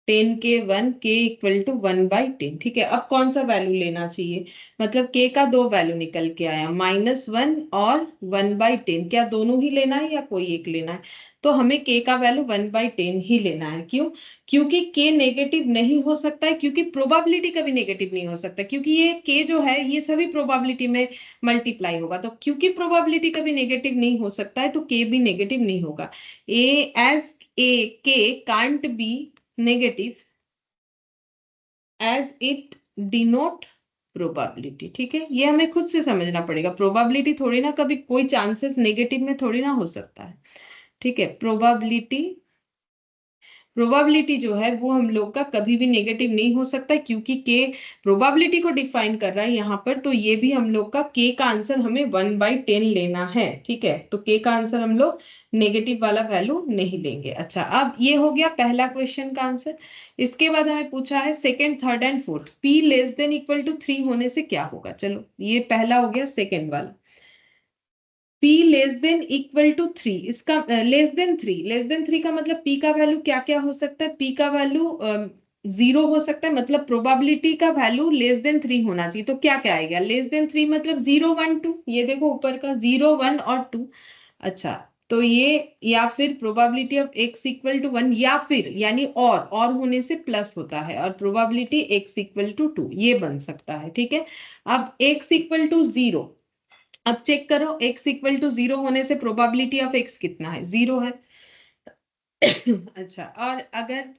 10k1, k equal to 1/10, ठीक है। अब कौन सा वैल्यू लेना चाहिए, मतलब k का दो वैल्यू निकल के आया, -1 और 1/10, क्या दोनों ही लेना है या कोई एक लेना है? तो हमें k का वैल्यू 1/10 ही लेना है। क्यों? क्योंकि k नेगेटिव नहीं हो सकता है, क्योंकि प्रोबेबिलिटी कभी नेगेटिव नहीं हो सकता, क्योंकि ये k जो है ये सभी प्रोबेबिलिटी में मल्टीप्लाई होगा। तो क्योंकि प्रोबेबिलिटी कभी नेगेटिव नहीं हो सकता है, तो k भी नेगेटिव नहीं होगा। k can't be negative as it denote probability, ठीक है। ये हमें खुद से समझना पड़ेगा, प्रोबेबिलिटी थोड़ी ना कभी कोई चांसेस नेगेटिव में थोड़ी ना हो सकता है, ठीक है। प्रोबेबिलिटी जो है वो हम लोग का कभी भी नेगेटिव नहीं हो सकता, क्योंकि के प्रोबेबिलिटी को डिफाइन कर रहा है यहाँ पर। तो ये भी हम लोग का के का आंसर हमें 1/10 लेना है, ठीक है। तो के का आंसर हम लोग नेगेटिव वाला वैल्यू नहीं लेंगे। अच्छा, अब ये हो गया पहला क्वेश्चन का आंसर। इसके बाद हमें पूछा है second, third and fourth, p < 3 होने से क्या होगा। चलो, ये पहला हो गया, सेकंड वाला p < 3, इसका लेस देन थ्री का मतलब p का वैल्यू क्या क्या हो सकता है, p का वैल्यू 0 हो सकता है, मतलब प्रोबेबिलिटी का वैल्यू < 3 होना चाहिए। तो क्या क्या आएगा, < 3 मतलब 0 1 2, ये देखो ऊपर का 0 1 और 2। अच्छा, तो ये या फिर probability of x equal to 1, या फिर यानी और होने से प्लस होता है, और प्रोबेबिलिटी x इक्वल टू 2, ये बन सकता है, ठीक है। अब x इक्वल टू 0, अब चेक करो, x इक्वल टू 0 होने से प्रोबेबिलिटी ऑफ x कितना है, 0 है। अच्छा, और अगर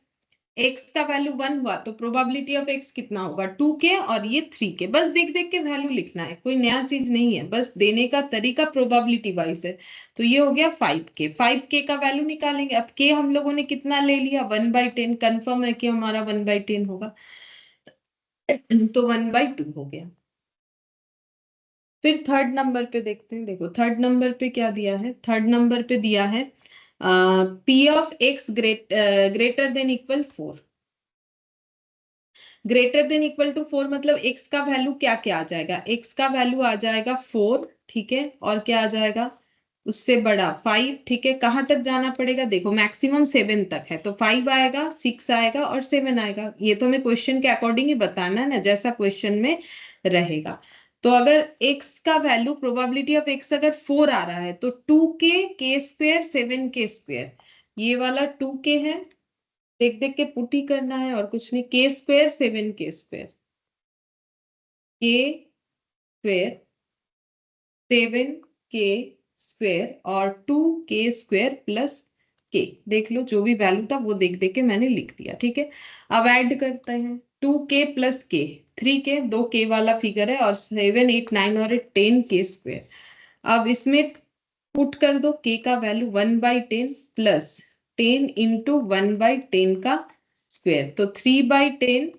x का वैल्यू 1 हुआ तो प्रोबेबिलिटी ऑफ x कितना होगा, 2k, और ये 3k। बस देख देख के वैल्यू लिखना है, कोई नया चीज नहीं है, बस देने का तरीका प्रोबेबिलिटी वाइज है। तो ये हो गया 5k, 5k का वैल्यू निकालेंगे। अब k हम लोगों ने कितना ले लिया, 1/10, कंफर्म है कि हमारा 1/10 होगा, तो 1/2 हो गया। फिर थर्ड नंबर पे देखते हैं, देखो थर्ड नंबर पे क्या दिया है, थर्ड नंबर पे दिया है p of x greater than equal 4, greater than equal to 4 मतलब x का वैल्यू क्या क्या आ जाएगा, x का वैल्यू आ जाएगा 4, ठीक है, और क्या आ जाएगा उससे बड़ा 5, ठीक है। कहाँ तक जाना पड़ेगा, देखो मैक्सिमम 7 तक है, तो 5 आएगा, 6 आएगा और 7 आएगा। ये तो हमें क्वेश्चन के अकॉर्डिंग ही बताना है ना, जैसा क्वेश्चन में रहेगा। तो अगर x का वैल्यू, प्रोबेबिलिटी ऑफ x अगर 4 आ रहा है, तो 2k, k² 7k², ये वाला 2k है, देख देख के पुट ही करना है और कुछ नहीं, k² 7k², k² 7k² और 2k² प्लस k, देख लो जो भी वैल्यू था वो देख देख के मैंने लिख दिया, ठीक है। अब ऐड करते हैं, 2k plus k, 3k, 2k वाला फिगर है, और 7 8 9 और 10k²। अब इसमें पुट कर दो k का वैल्यू 1/10 प्लस 10 इंटू 1/10 का स्क्वायर, तो 3/10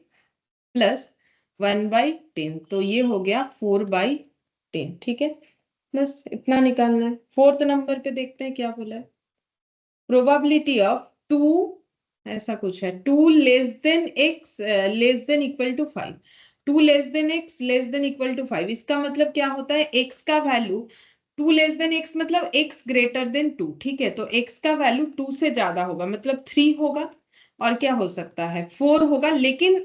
प्लस 1/10, तो ये हो गया 4/10, ठीक है। बस इतना निकालना है। फोर्थ नंबर पे देखते हैं क्या बोला है, प्रोबेबिलिटी ऑफ 2, ऐसा कुछ है, 2 less than x less than equal to 5, 2 less than x less than equal to 5, इसका मतलब क्या होता है, x का वैल्यू 2 लेस देन x मतलब x ग्रेटर देन 2, ठीक है। तो x का वैल्यू 2 से ज्यादा होगा, मतलब 3 होगा, और क्या हो सकता है 4 होगा, लेकिन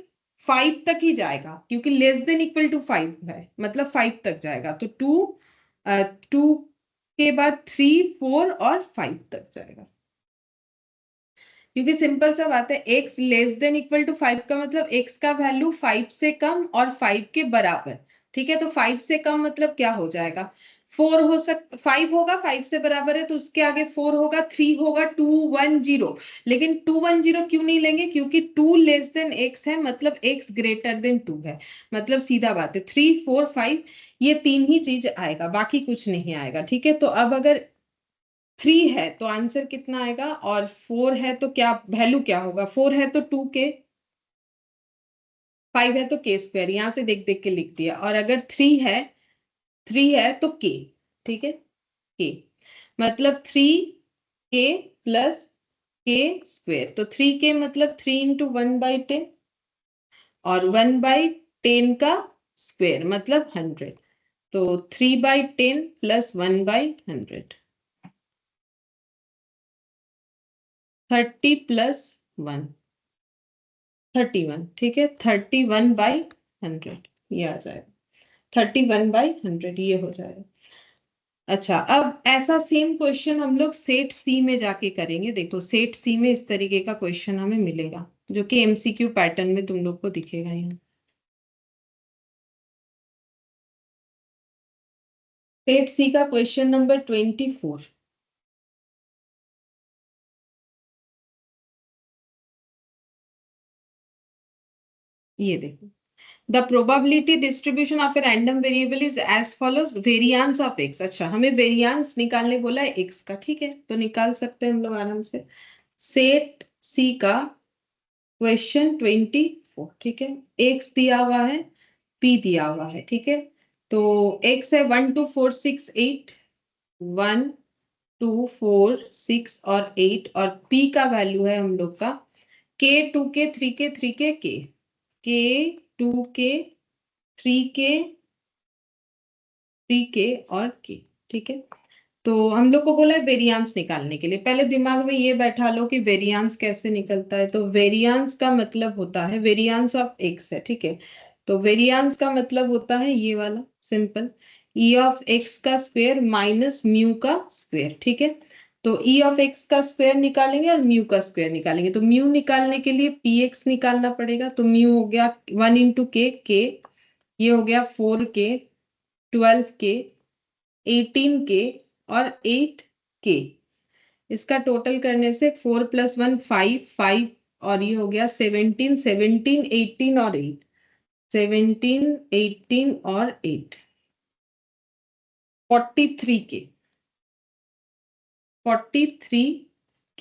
5 तक ही जाएगा, क्योंकि लेस देन इक्वल टू 5 है, मतलब 5 तक जाएगा। तो 2 के बाद 3 4 और 5 तक जाएगा, क्योंकि सिंपल सा बात है, x less than equal to 5 का मतलब x का वैल्यू 5 से कम और 5 के बराबर, ठीक है। तो 5 से कम मतलब क्या हो जाएगा, 4 हो सकता, 5 होगा, 5 से बराबर है तो उसके आगे 4 होगा, 3 होगा, 2 1 0, लेकिन 2 1 0 क्यों नहीं लेंगे, क्योंकि 2 लेस देन x है, मतलब x ग्रेटर देन 2 है, मतलब सीधा बात है 3 4 5, ये तीन ही चीज आएगा, बाकी कुछ नहीं आएगा, ठीक है। तो अब अगर 3 है तो आंसर कितना आएगा, और 4 है तो क्या वैल्यू क्या होगा, 4 है तो 2k, 5 है तो k², यहां से देख देख के लिख दिया, और अगर 3 है तो k, ठीक है, के मतलब 3k प्लस के स्क्वेयर, तो 3k मतलब 3 इंटू 1/10 और 1/10 का स्क्वेयर मतलब 100, तो 3/10 प्लस 1/100, 30 प्लस 1 31, ठीक है, 31/100 ये आ जाएगा, 31/100 ये हो जाएगा। अच्छा, अब ऐसा सेम क्वेश्चन हम लोग सेट सी में जाके करेंगे। देखो सेट सी में इस तरीके का क्वेश्चन हमें मिलेगा जो कि एमसीक्यू पैटर्न में तुम लोग को दिखेगा यहाँ। सेट सी का क्वेश्चन नंबर 24। ये देखो, the probability distribution of a random variable is as follows, variance of x. अच्छा, हमें वेरिएंस निकालने बोला है एक्स का, ठीक है, तो निकाल सकते हैं हम लोग आराम से। सेट सी का क्वेश्चन 24, ठीक है, एक्स दिया हुआ है, पी दिया हुआ है, ठीक है, तो एक्स है 1 2 4 6 8, 1 2 4 6 और 8, और पी का वैल्यू है हम लोग का के 2k 3k 3k के 2k 3k 3k और k, ठीक है। तो हम लोग को बोला है वेरिएंस निकालने के लिए, पहले दिमाग में ये बैठा लो कि वेरिएंस कैसे निकलता है। तो वेरिएंस का मतलब होता है, वेरिएंस ऑफ एक्स है, ठीक है, तो वेरिएंस का मतलब होता है ये वाला सिंपल, ई ऑफ एक्स का स्क्वायर माइनस म्यू का स्क्वायर, ठीक है। तो ई ऑफ एक्स का स्क्वायर निकालेंगे और म्यू का स्क्वायर निकालेंगे, तो म्यू निकालने के लिए पी एक्स निकालना पड़ेगा, तो म्यू हो गया 1 इंटू के, ये हो गया 4k 12k 18k और 8k, इसका टोटल करने से 4 + 1 5 5 और ये हो गया 17 17 18 और 8, 17 18 और 8 43k 43k,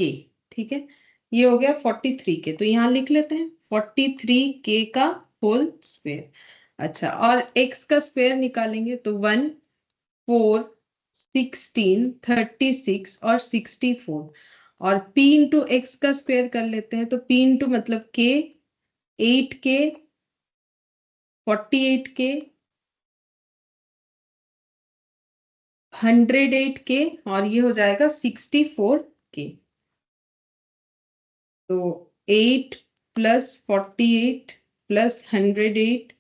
ठीक है, ये हो गया 43k, तो यहाँ लिख लेते हैं 43k का होल स्क्वायर। अच्छा, और x का स्क्वायर निकालेंगे तो 1 4 16 36 और 64, और p इंटू एक्स का स्क्वायर कर लेते हैं, तो p इंटू मतलब k 8k 48k 108k और ये हो जाएगा 64k, तो 8 प्लस 48 प्लस 108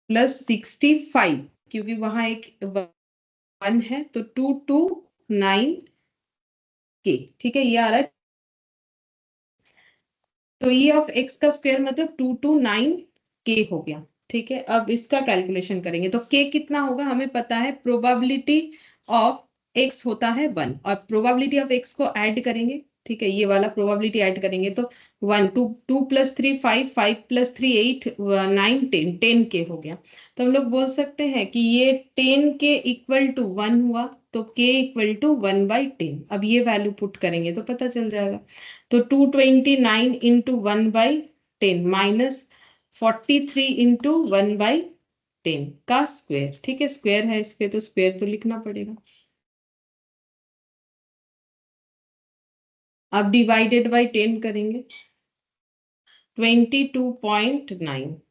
प्लस 65, क्योंकि वहां एक 1 है तो 229k, ठीक है, ये आ रहा है। तो ई ऑफ एक्स का स्क्वायर मतलब 229k हो गया, ठीक है। अब इसका कैलकुलेशन करेंगे तो k कितना होगा हमें पता है, प्रोबेबिलिटी ऑफ x होता है 1, और प्रोबेबिलिटी ऑफ x को ऐड करेंगे, ठीक है, ये वाला प्रोबेबिलिटी ऐड करेंगे तो 1 2 2 + 3 5 5 + 3 8 9 10 10k हो गया। तो हम लोग बोल सकते हैं कि ये 10k इक्वल टू 1 हुआ, तो k इक्वल टू 1/10। अब ये वैल्यू पुट करेंगे तो पता चल जाएगा, तो 229 इंटू 1/10 माइनस 43 इंटू 1/10 का स्क्वायर, ठीक है, स्क्वायर है इस पे तो स्क्वायर तो लिखना पड़ेगा। अब डिवाइडेड बाय 10 करेंगे, 22.9,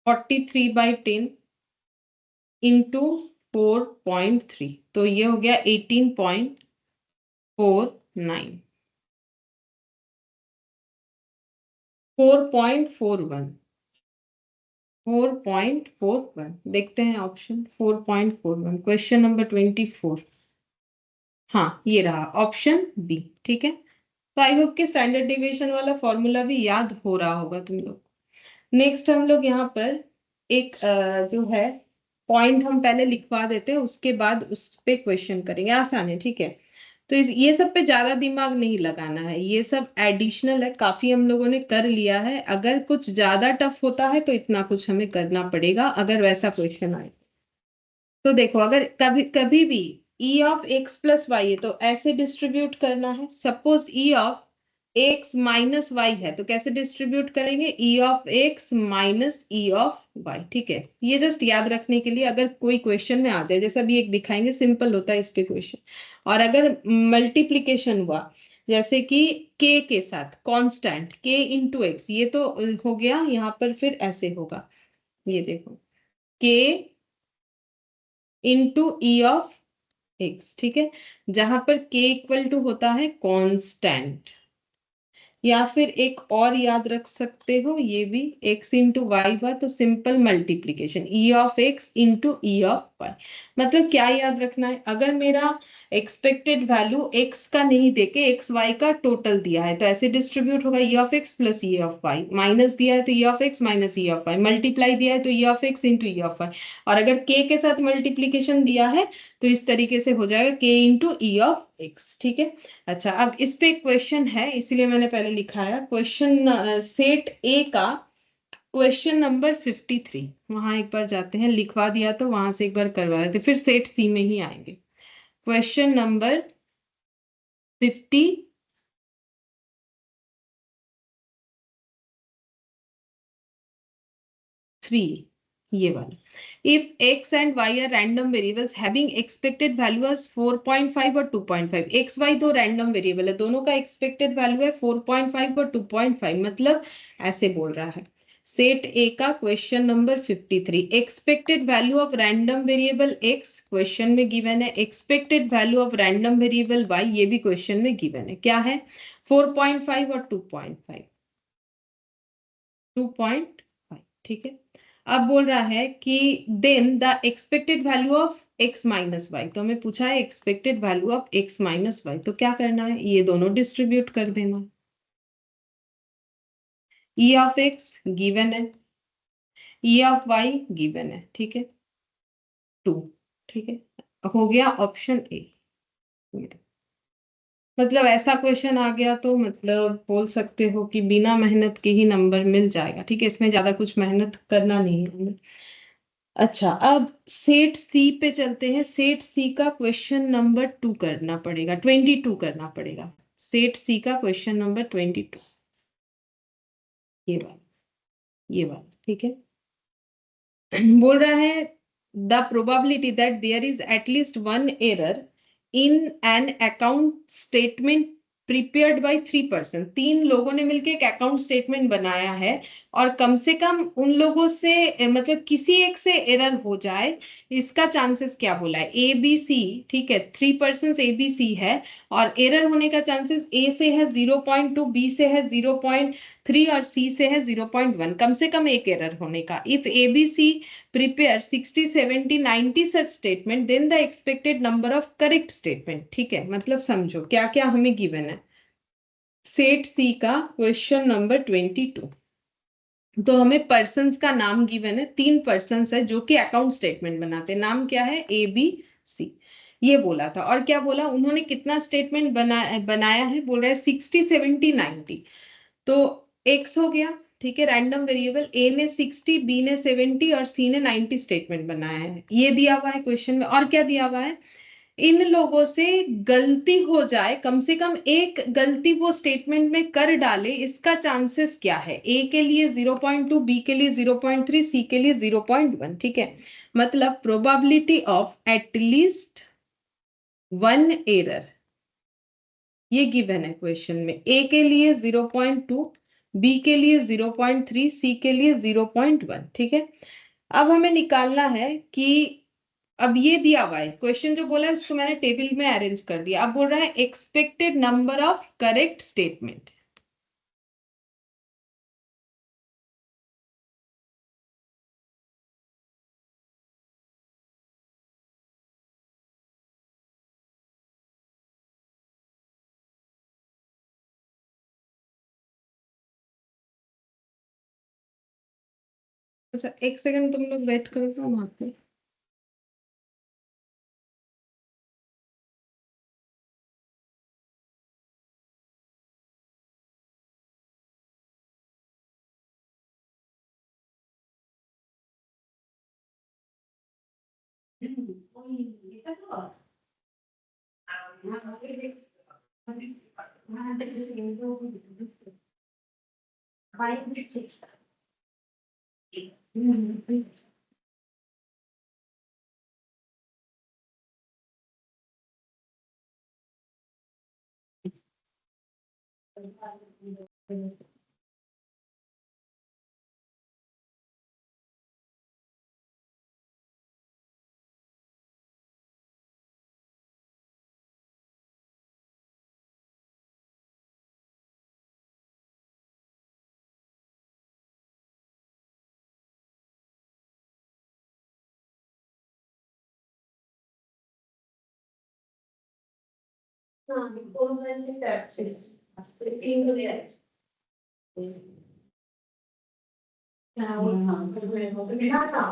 43/10 इंटू 4.3, तो ये हो गया 18.49, 4.41, 4.41 देखते हैं ऑप्शन 4.41, क्वेश्चन नंबर 24। हाँ, ये रहा ऑप्शन बी, ठीक है। तो आई होप के स्टैंडर्ड डेविएशन वाला फॉर्मूला भी याद हो रहा होगा तुम लोग। नेक्स्ट हम लोग यहाँ पर एक जो है पॉइंट हम पहले लिखवा देते हैं, उसके बाद उस पे क्वेश्चन करेंगे, आसान है, ठीक है। तो ये सब पे ज्यादा दिमाग नहीं लगाना है, ये सब एडिशनल है, काफी हम लोगों ने कर लिया है, अगर कुछ ज्यादा टफ होता है तो इतना कुछ हमें करना पड़ेगा अगर वैसा क्वेश्चन आए। तो देखो, अगर कभी कभी भी E of x plus y है तो ऐसे डिस्ट्रीब्यूट करना है, suppose E of x minus y है तो कैसे डिस्ट्रीब्यूट करेंगे, E of x minus E of y. ठीक है, ये जस्ट याद रखने के लिए, अगर कोई क्वेश्चन में आ जाए, जैसा भी एक दिखाएंगे सिंपल होता है इस पे क्वेश्चन। और अगर मल्टीप्लीकेशन हुआ जैसे कि k के साथ कांस्टेंट k इंटू एक्स, ये तो हो गया, यहाँ पर फिर ऐसे होगा, ये देखो k into E of x. ठीक है, जहां पर k इक्वल टू होता है कांस्टेंट, या फिर एक और याद रख सकते हो, ये भी x इंटू वाई हुआ तो simple multiplication e of x into E of y. मतलब क्या याद रखना है, अगर मेरा एक्सपेक्टेड वैल्यू x का नहीं देके एक्स वाई का टोटल दिया है तो ऐसे डिस्ट्रीब्यूट होगा e of x plus E of y, minus दिया है तो e of x minus E of y, multiply दिया है तो e of x into E of y, और अगर k के साथ मल्टीप्लीकेशन दिया है तो इस तरीके से हो जाएगा k into E of x। ठीक है, अच्छा अब इस पे क्वेश्चन है इसीलिए मैंने पहले लिखा है क्वेश्चन, सेट ए का क्वेश्चन नंबर 53। वहां एक बार जाते हैं, लिखवा दिया तो वहां से एक बार करवा देते, फिर सेट सी में ही आएंगे। क्वेश्चन नंबर 53, ये वाला, if x and y are random variables having expected value as 4.5 और 2.5, एक्स वाई दो रैंडम वेरिएबल है, दोनों का एक्सपेक्टेड वैल्यू है 4.5 और 2.5, मतलब ऐसे बोल रहा है सेट ए का question number 53, expected value of random variable x question में गिवन है, expected value of random variable y ये भी क्वेश्चन में गिवन है, क्या है 4.5 और 2.5, 2.5। ठीक है, अब बोल रहा है कि then the expected value of x minus y, तो हमें पूछा है expected value of x minus y, तो क्या करना है, ये दोनों डिस्ट्रीब्यूट कर देना, e ऑफ x गिवन है, e ऑफ y गिवन है, ठीक है 2। ठीक है, हो गया ऑप्शन ए। मतलब ऐसा क्वेश्चन आ गया तो मतलब बोल सकते हो कि बिना मेहनत के ही नंबर मिल जाएगा। ठीक है, इसमें ज्यादा कुछ मेहनत करना नहीं है हमें। अच्छा, अब सेट सी पे चलते हैं, सेट सी का क्वेश्चन नंबर 2 करना पड़ेगा, 22 करना पड़ेगा, सेट सी का क्वेश्चन नंबर 22, ये वाला, ये वाला। ठीक है, बोल रहा है the probability that there is at least one error in an account statement prepared by 3 person, 3 लोगों ने मिलकर एक अकाउंट स्टेटमेंट बनाया है और कम से कम उन लोगों से मतलब किसी एक से एरर हो जाए, इसका चांसेस क्या बोला है, ए बी सी। ठीक है, 3 पर्सन ए बी सी है और एरर होने का चांसेस ए से है 0.2, बी से है 0.3 और सी से है 0.1, कम से कम एक एरर होने का। If A B C prepare 60 70 90 such statement then the expected number of correct statement। ठीक है, मतलब समझो क्या क्या हमें गिवन है, सेट सी का क्वेश्चन नंबर 22। तो हमें पर्सन्स का नाम गिवन है, 3 पर्सन्स है जो कि अकाउंट स्टेटमेंट बनाते हैं, नाम क्या है ए बी सी, ये बोला था। और क्या बोला उन्होंने, कितना स्टेटमेंट बनाया है, बोल रहा है 60 70 90, तो एक्स हो गया। ठीक है, रैंडम वेरिएबल, ए ने 60, बी ने 70 और सी ने 90 स्टेटमेंट बनाया है, ये दिया हुआ है क्वेश्चन में। और क्या दिया हुआ है, इन लोगों से गलती हो जाए, कम से कम एक गलती वो स्टेटमेंट में कर डाले, इसका चांसेस क्या है, ए के लिए 0.2, बी के लिए 0.3, सी के लिए 0.1। ठीक है, मतलब probability of at least one error, ये गिवन है क्वेश्चन में, ए के लिए 0.2, बी के लिए 0.3, सी के लिए 0.1। ठीक है, अब हमें निकालना है कि अब ये दिया हुआ है क्वेश्चन जो बोला है उसको मैंने टेबल में अरेंज कर दिया। अब बोल रहा है expected number of correct statement, अच्छा एक सेकंड तुम लोग वेट करो तो वहां पे।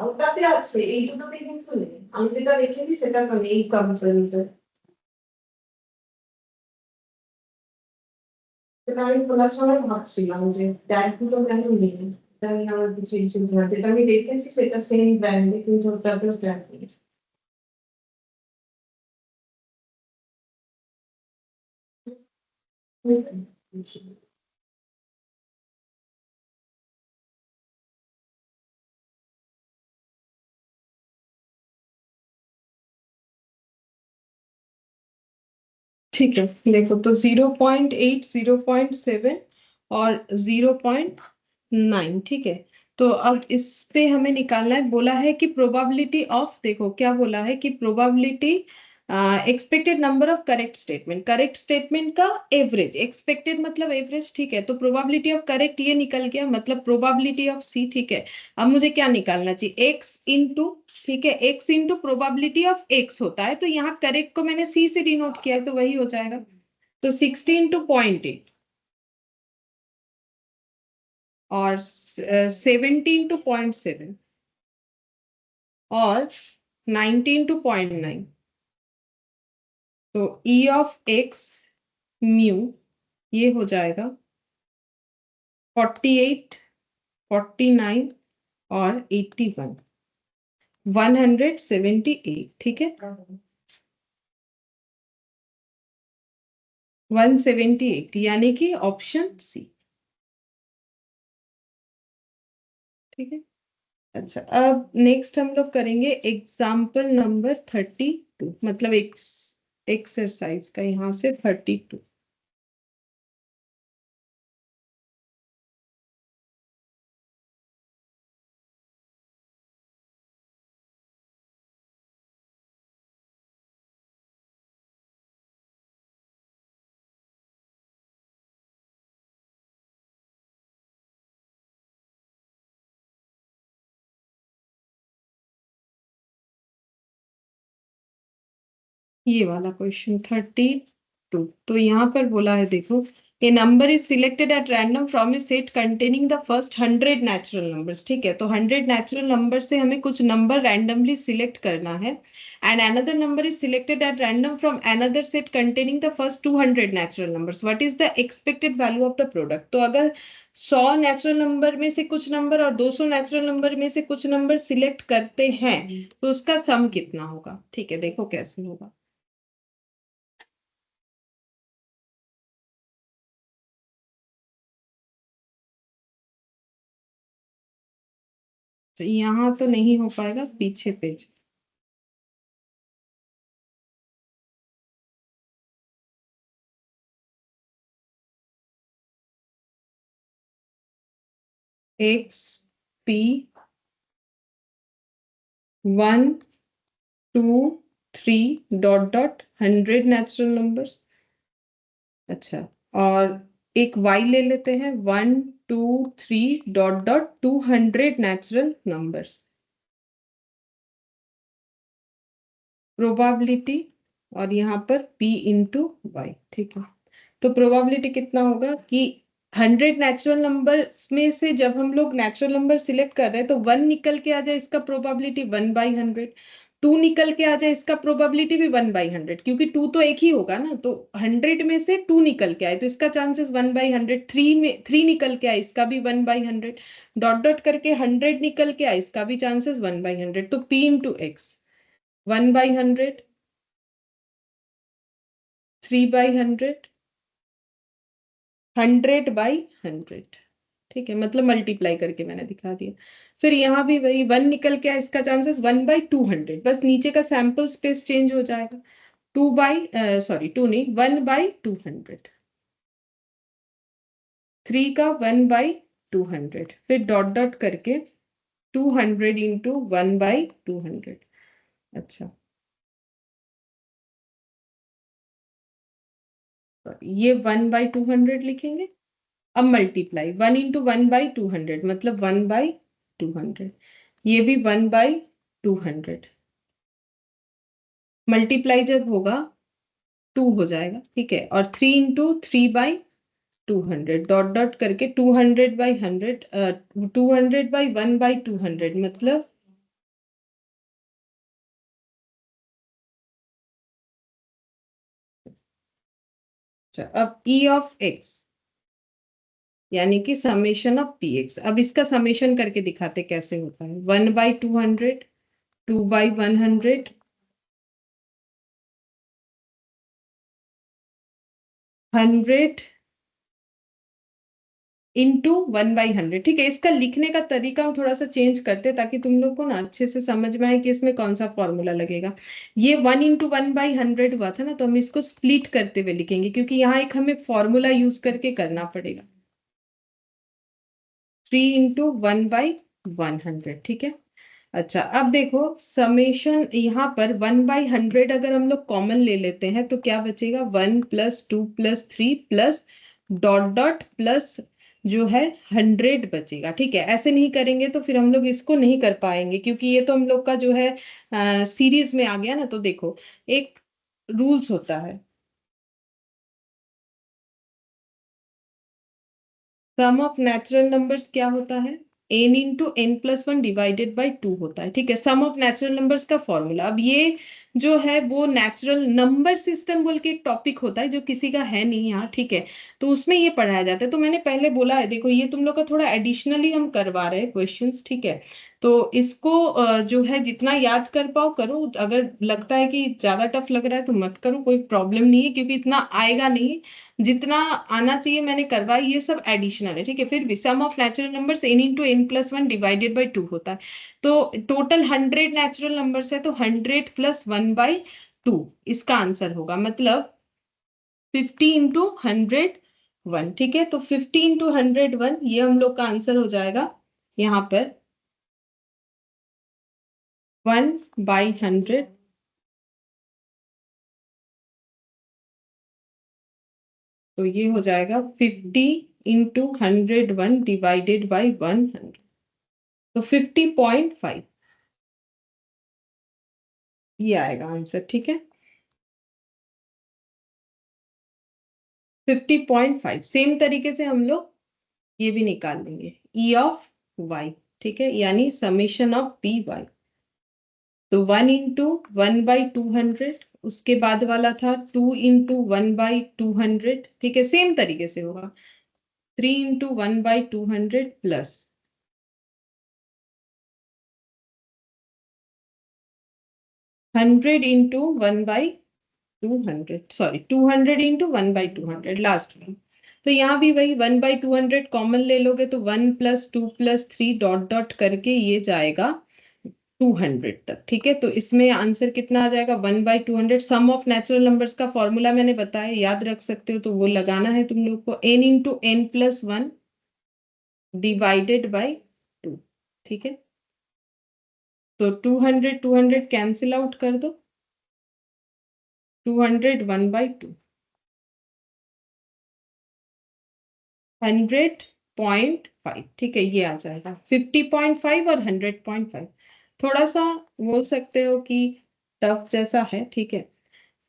ওটাতে আছে, এই দুটোতে কিন্তু নেই। আমি যেটা রেখেছি সেটা তো নেই কোম্পানিতে। সেটা আমি খোলার সময় ভাবছিলাম যে ট্যাগ গুলো কেন নেই। এটা নিয়ে আমার কিছু ইস্যুস আছে। যেটা আমি রেখেছি সেটা সেম ব্র্যান্ডে, কিন্তু ওটাতে ট্যাগ নেই। ठीक है, देखो तो 0.8, 0.7 और 0.9, ठीक है। तो अब इस पे हमें निकालना है, बोला है कि प्रोबेबिलिटी ऑफ, देखो क्या बोला है कि probability expected number of correct statement का एवरेज, एक्सपेक्टेड मतलब एवरेज, ठीक है। तो प्रोबेबिलिटी ऑफ करेक्ट ये निकल गया, मतलब प्रोबेबिलिटी ऑफ सी, ठीक है। अब मुझे क्या निकालना चाहिए, एक्स इंटू, ठीक है, x into probability of x होता है, तो यहाँ करेक्ट को मैंने c से डिनोट किया है, तो वही हो जाएगा। तो 60 इंटू 0.8 और 70 इंटू 0.7 और 90 इंटू 0.9। तो e ऑफ x म्यू ये हो जाएगा 48, 49 और 81, 178, ठीक है। 178 यानी कि ऑप्शन सी, ठीक है। अच्छा, अब नेक्स्ट हम लोग करेंगे एग्जाम्पल नंबर 32, मतलब एक्सरसाइज का, यहाँ से 32। ये वाला क्वेश्चन 32। तो यहाँ पर बोला है, देखो, a number is selected at random from a set containing the first 100 natural numbers, ठीक है। तो 100 नेचुरल नंबर से हमें कुछ नंबर रैंडमली सिलेक्ट करना है, and another number is selected at random from another set containing the first 200 natural numbers, what is the expected value of the product. तो अगर 100 नेचुरल नंबर में से कुछ नंबर और 200 नेचुरल नंबर में से कुछ नंबर सिलेक्ट करते हैं, तो उसका सम कितना होगा, ठीक है। देखो कैसे होगा। तो यहाँ तो नहीं हो पाएगा, पीछे page. X P 1, 2, 3 ... 100 natural numbers. अच्छा, और एक y ले लेते हैं, 1, 2, 3 ... 200 नेचुरल नंबर्स। प्रोबेबिलिटी, और यहाँ पर p इंटू वाई, ठीक है। तो प्रोबेबिलिटी कितना होगा कि 100 नेचुरल नंबर्स में से जब हम लोग नेचुरल नंबर सिलेक्ट कर रहे हैं, तो 1 निकल के आ जाए, इसका प्रोबेबिलिटी 1/100। 2 निकल के आ जाए, इसका प्रोबेबिलिटी भी 1/100, क्योंकि 2 तो एक ही होगा ना। तो 100 में से 2 निकल के आए, तो इसका चांसेस 1/100। 3 में 3 निकल के आए, इसका भी 1/100। डॉट डॉट करके 100 निकल के आए, इसका भी चांसेस 1/100। तो p इंटू एक्स, 1/100, 3/100 100/100, ठीक है, मतलब मल्टीप्लाई करके मैंने दिखा दिया। फिर यहाँ भी वही 1 निकल के इसका चांसेस 1/200, बस नीचे का सैंपल स्पेस चेंज हो जाएगा। 2 नहीं, 1/200। 3 का 1/200, फिर डॉट डॉट करके 200 इंटू 1/200। अच्छा, ये 1/200 लिखेंगे। अब मल्टीप्लाई 1 इंटू 1/200 मतलब 1/200। ये भी 1/200। मल्टीप्लाई जब होगा 2 हो जाएगा, ठीक है। और 3 इंटू 3/200 डॉट डॉट करके 200/100, 200/1/200 मतलब। अच्छा, अब ई ऑफ एक्स यानी कि समेशन ऑफ पी एक्स, अब इसका समेशन करके दिखाते कैसे होता है। 1/200, 2/100, 100 इंटू 1/100, ठीक है। इसका लिखने का तरीका हम थोड़ा सा चेंज करते ताकि तुम लोग को ना अच्छे से समझ में आए कि इसमें कौन सा फॉर्मूला लगेगा। ये 1 इंटू 1/100 हुआ था ना, तो हम इसको स्प्लिट करते हुए लिखेंगे क्योंकि यहाँ एक हमें फॉर्मूला यूज करके करना पड़ेगा। 3 इंटू 1/100, ठीक है। अच्छा, अब देखो समेशन यहाँ पर 1/100 अगर हम लोग कॉमन ले लेते हैं तो क्या बचेगा, 1+2+3 प्लस डॉट डॉट प्लस जो है 100 बचेगा, ठीक है। ऐसे नहीं करेंगे तो फिर हम लोग इसको नहीं कर पाएंगे क्योंकि ये तो हम लोग का जो है सीरीज में आ गया ना। तो देखो, एक रूल्स होता है, सम ऑफ नेचुरल नंबर्स क्या होता है, n into n+1 divided by 2 होता है, ठीक है। सम ऑफ नेचुरल नंबर्स का फॉर्मूला, अब ये जो है वो नेचुरल नंबर सिस्टम बोल के एक टॉपिक होता है जो किसी का है नहीं यहाँ, ठीक है। तो उसमें ये पढ़ाया जाता है। तो मैंने पहले बोला है, देखो ये तुम लोग का थोड़ा एडिशनली हम करवा रहे हैं क्वेश्चंस, ठीक है। तो इसको जो है जितना याद कर पाओ करो, अगर लगता है कि ज्यादा टफ लग रहा है तो मत करो, कोई प्रॉब्लम नहीं है क्योंकि इतना आएगा नहीं। जितना आना चाहिए मैंने करवाया, ये सब एडिशनल है, ठीक है। फिर भी sum of natural numbers n into n+1 divided by 2 होता है। तो टोटल 100 नेचुरल नंबर्स है, तो 100+1/2 इसका आंसर होगा, मतलब 50 इंटू 101, ठीक है। तो 50 इंटू 101 ये हम लोग का आंसर हो जाएगा यहाँ पर 1/100। तो ये हो जाएगा 50 इंटू 101 डिवाइडेड बाई 100, तो 50.5 ये आएगा आंसर, ठीक है। 50.5 सेम तरीके से हम लोग ये भी निकाल लेंगे, ई ऑफ वाई, ठीक है, यानी समेशन ऑफ पी वाई। तो 1 इंटू 1/200, उसके बाद वाला था 2 इंटू 1/200, ठीक है, सेम तरीके से होगा। 3 into 1/200 plus 100 into 1/200, sorry 200 into 1/200 last में। तो यहाँ भी वही 1/200 कॉमन ले लोगे तो 1+2+3 डॉट डॉट करके ये जाएगा 200 तक, ठीक है। तो इसमें आंसर कितना आ जाएगा, 1/200। सम ऑफ नेचुरल नंबर्स का फॉर्मूला मैंने बताया, याद रख सकते हो, तो वो लगाना है तुम लोग को, n into n+1 divided by 2, ठीक है। तो 200 कैंसिल आउट कर दो, 200 1/2, 100.5, ठीक है, ये आ जाएगा 50.5 और 100.5। थोड़ा सा बोल सकते हो कि टफ जैसा है, ठीक है।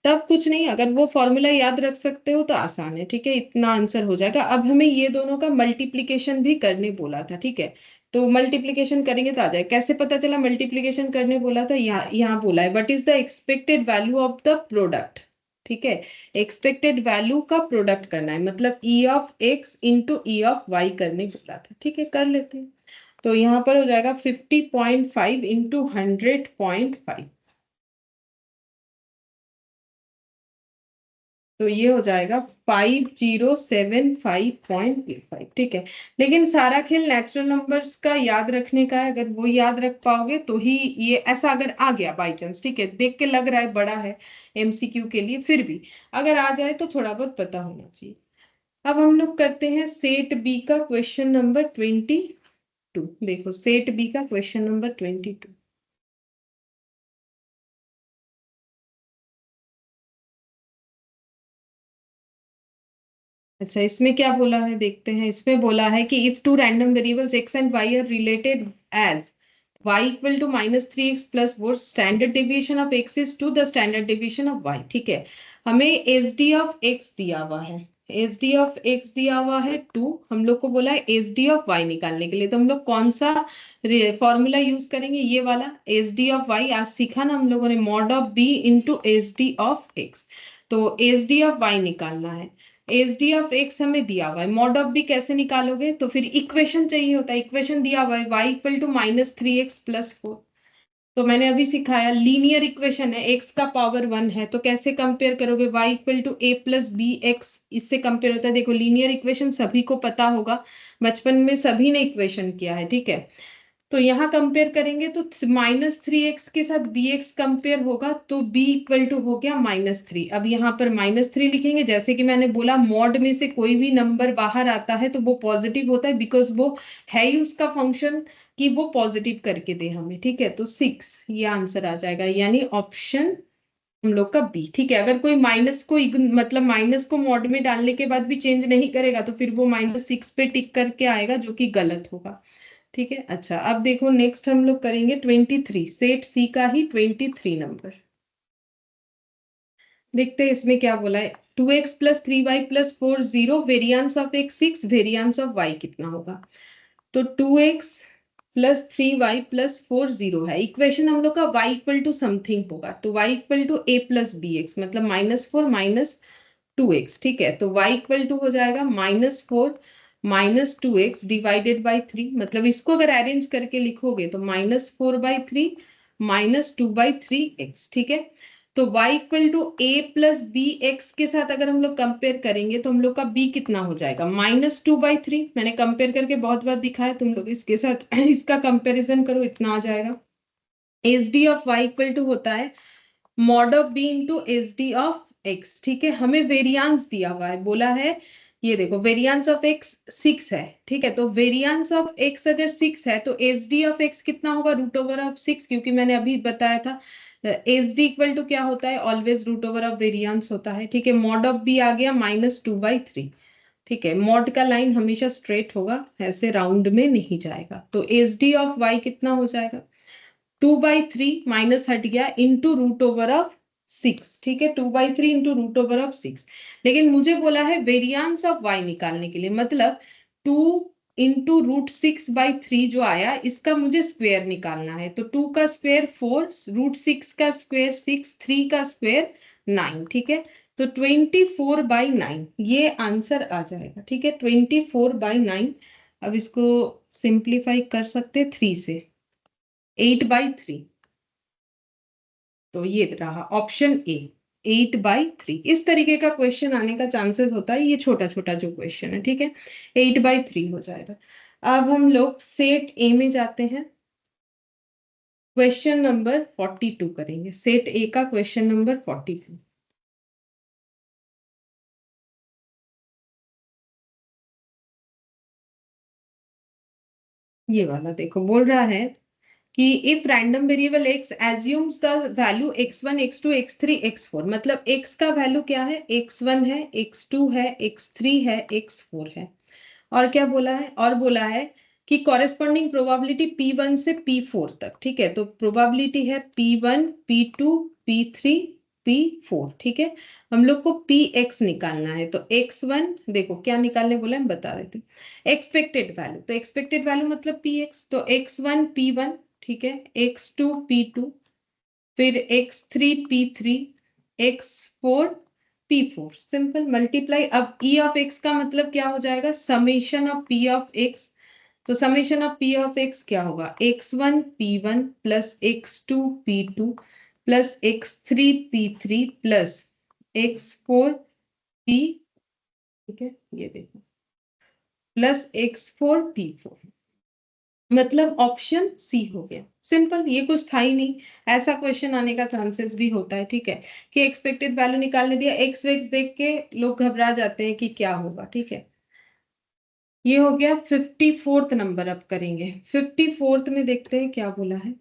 टफ कुछ नहीं, अगर वो फॉर्मूला याद रख सकते हो तो आसान है, ठीक है, इतना आंसर हो जाएगा। अब हमें ये दोनों का मल्टीप्लीकेशन भी करने बोला था, ठीक है। तो मल्टीप्लीकेशन करेंगे तो आ जाए, कैसे पता चला मल्टीप्लीकेशन करने बोला था, यहाँ बोला है what is the expected value of the product, ठीक है। एक्सपेक्टेड वैल्यू का प्रोडक्ट करना है, मतलब E of x into E of y करने बोला था, ठीक है, कर लेते हैं। तो यहाँ पर हो जाएगा 50.5 इंटू 100.5। तो ये हो जाएगा 5075.85, ठीक है। लेकिन सारा खेल नेचुरल नंबर्स का याद रखने का है, अगर वो याद रख पाओगे तो ही ये ऐसा अगर आ गया बाई चांस, ठीक है, देख के लग रहा है बड़ा है एमसीक्यू के लिए, फिर भी अगर आ जाए तो थोड़ा बहुत पता होना चाहिए। अब हम लोग करते हैं सेट बी का क्वेश्चन नंबर 22। देखो सेट बी का क्वेश्चन नंबर 22। अच्छा, इसमें क्या बोला है देखते हैं। इसमें बोला है कि if two random variables x and y are related as y equal to -3x plus 4, standard deviation of x is two the standard deviation of y, ठीक है। हमें एस डी ऑफ x दिया हुआ है, एस डी ऑफ x दिया हुआ है 2, हम लोग को बोला है एस डी ऑफ y निकालने के लिए, तो हम लोग कौन सा फॉर्मूला यूज करेंगे, ये वाला एस डी ऑफ y। आज सीखा ना हम लोगों ने, mod of b into S D of x। तो एस डी ऑफ y निकालना है, एस डी ऑफ एक्स हमें दिया हुआ है, मॉड ऑफ बी कैसे निकालोगे, तो फिर इक्वेशन चाहिए होता है, इक्वेशन दिया हुआ है y equal to -3x plus 4। तो मैंने अभी सिखाया लीनियर इक्वेशन है, x का पावर 1 है, तो कैसे कंपेयर करोगे, y equal to a plus b x, इससे कंपेयर होता है। देखो लीनियर इक्वेशन सभी को पता होगा, बचपन में सभी ने इक्वेशन किया है, ठीक है। तो यहाँ कंपेयर करेंगे तो -3x के साथ bx कंपेयर होगा, तो b इक्वल टू हो गया -3। अब यहाँ पर -3 लिखेंगे, जैसे कि मैंने बोला मॉड में से कोई भी नंबर बाहर आता है तो वो पॉजिटिव होता है, बिकॉज वो है ही उसका फंक्शन कि वो पॉजिटिव करके दे हमें, ठीक है। तो 6 ये आंसर आ जाएगा, यानी ऑप्शन हम लोग का बी, ठीक है। अगर कोई माइनस को मतलब माइनस को मॉड में डालने के बाद भी चेंज नहीं करेगा तो फिर वो -6 पे टिक करके आएगा, जो कि गलत होगा, ठीक है। अच्छा, अब देखो नेक्स्ट हम लोग करेंगे 23, सेट सी का ही 23 नंबर। देखते हैं इसमें क्या बोला है। 2x plus 3y plus 4 0, variance of x 6, variance of y कितना होगा। तो 2x प्लस 3y प्लस 4 0 है, इक्वेशन हम लोग का y इक्वल टू समथिंग होगा, तो y equal to a plus b x, मतलब -4 -2x, ठीक है। तो y इक्वल टू हो जाएगा -4 -2x डिवाइडेड बाई 3, मतलब इसको अगर अरेंज करके लिखोगे तो -4/3 -2/3x, ठीक है। तो y equal to a plus b x के साथ अगर हम लोग कंपेयर करेंगे तो हम लोग का b कितना हो जाएगा, -2/3। मैंने कंपेयर करके बहुत बार दिखाया, तुम लोग इसके साथ इसका कंपेरिजन करो, इतना आ जाएगा। S D of y equal to होता है mod of b into S D of x, ठीक है। हमें वेरियांस दिया हुआ है, बोला है ये देखो वेरियांस ऑफ एक्स 6 है, ठीक है। तो वेरियांस ऑफ एक्स अगर 6 है तो एस डी ऑफ एक्स कितना होगा, √6, क्योंकि मैंने अभी बताया था एस डी इक्वल टू क्या होता है, ऑलवेज √ऑफ वेरियांस होता है, ठीक है। मॉड ऑफ बी आ गया -2/3, ठीक है। मॉड का लाइन हमेशा स्ट्रेट होगा, ऐसे राउंड में नहीं जाएगा। तो एस डी ऑफ वाई कितना हो जाएगा, 2/3 माइनस हट गया इंटू √6, ठीक है। 2/3 इंटू √6। लेकिन मुझे बोला है वेरियंस ऑफ y निकालने के लिए, मतलब 2 इंटू √6/3 जो आया, इसका मुझे स्क्वेयर निकालना है। तो 2 का स्क्वेयर 4, √6 का स्क्वेयर 6, 3 का स्क्वेयर 9, ठीक है। तो 24/9 ये आंसर आ जाएगा, ठीक है। 24/9। अब इसको सिंप्लीफाई कर सकते 3 से, 8/3। तो ये रहा ऑप्शन ए, 8/3। इस तरीके का क्वेश्चन आने का चांसेस होता है, ये छोटा छोटा जो क्वेश्चन है, ठीक है। 8/3 हो जाएगा। अब हम लोग सेट ए में जाते हैं, क्वेश्चन नंबर 42 करेंगे, सेट ए का क्वेश्चन नंबर 42। ये वाला देखो, बोल रहा है कि if random variable x assumes the value x1 x2 x3 x4, मतलब x का वैल्यू क्या है, x1 है, x2 है, x3 है, x4 है। और क्या बोला है, और बोला है कि कॉरेस्पॉन्डिंग प्रोबेबिलिटी P1 से P4 तक, ठीक है। तो प्रोबेबिलिटी है P1 P2 P3 P4, ठीक है। हम लोग को Px निकालना है, तो x1 देखो क्या निकालने बोला है, हम बता देते हैं। एक्सपेक्टेड वैल्यू, तो एक्सपेक्टेड वैल्यू मतलब Px, तो x1 P1, ठीक है, x2 P2, फिर x3 P3, x4 P4, simple multiply. अब E ऑफ x का मतलब क्या हो जाएगा, summation of P of x। तो summation of P of x क्या होगा, x1 P1 plus x2 P2 plus x3 P3 plus x4 P, ठीक है, ये देखो प्लस X4P4, मतलब ऑप्शन सी हो गया। सिंपल, ये कुछ था ही नहीं। ऐसा क्वेश्चन आने का चांसेस भी होता है, ठीक है, कि एक्सपेक्टेड वैल्यू निकालने दिया, एक्स वेक्स देख के लोग घबरा जाते हैं कि क्या होगा, ठीक है। ये हो गया 54th नंबर। अब करेंगे 54th में, देखते हैं क्या बोला है।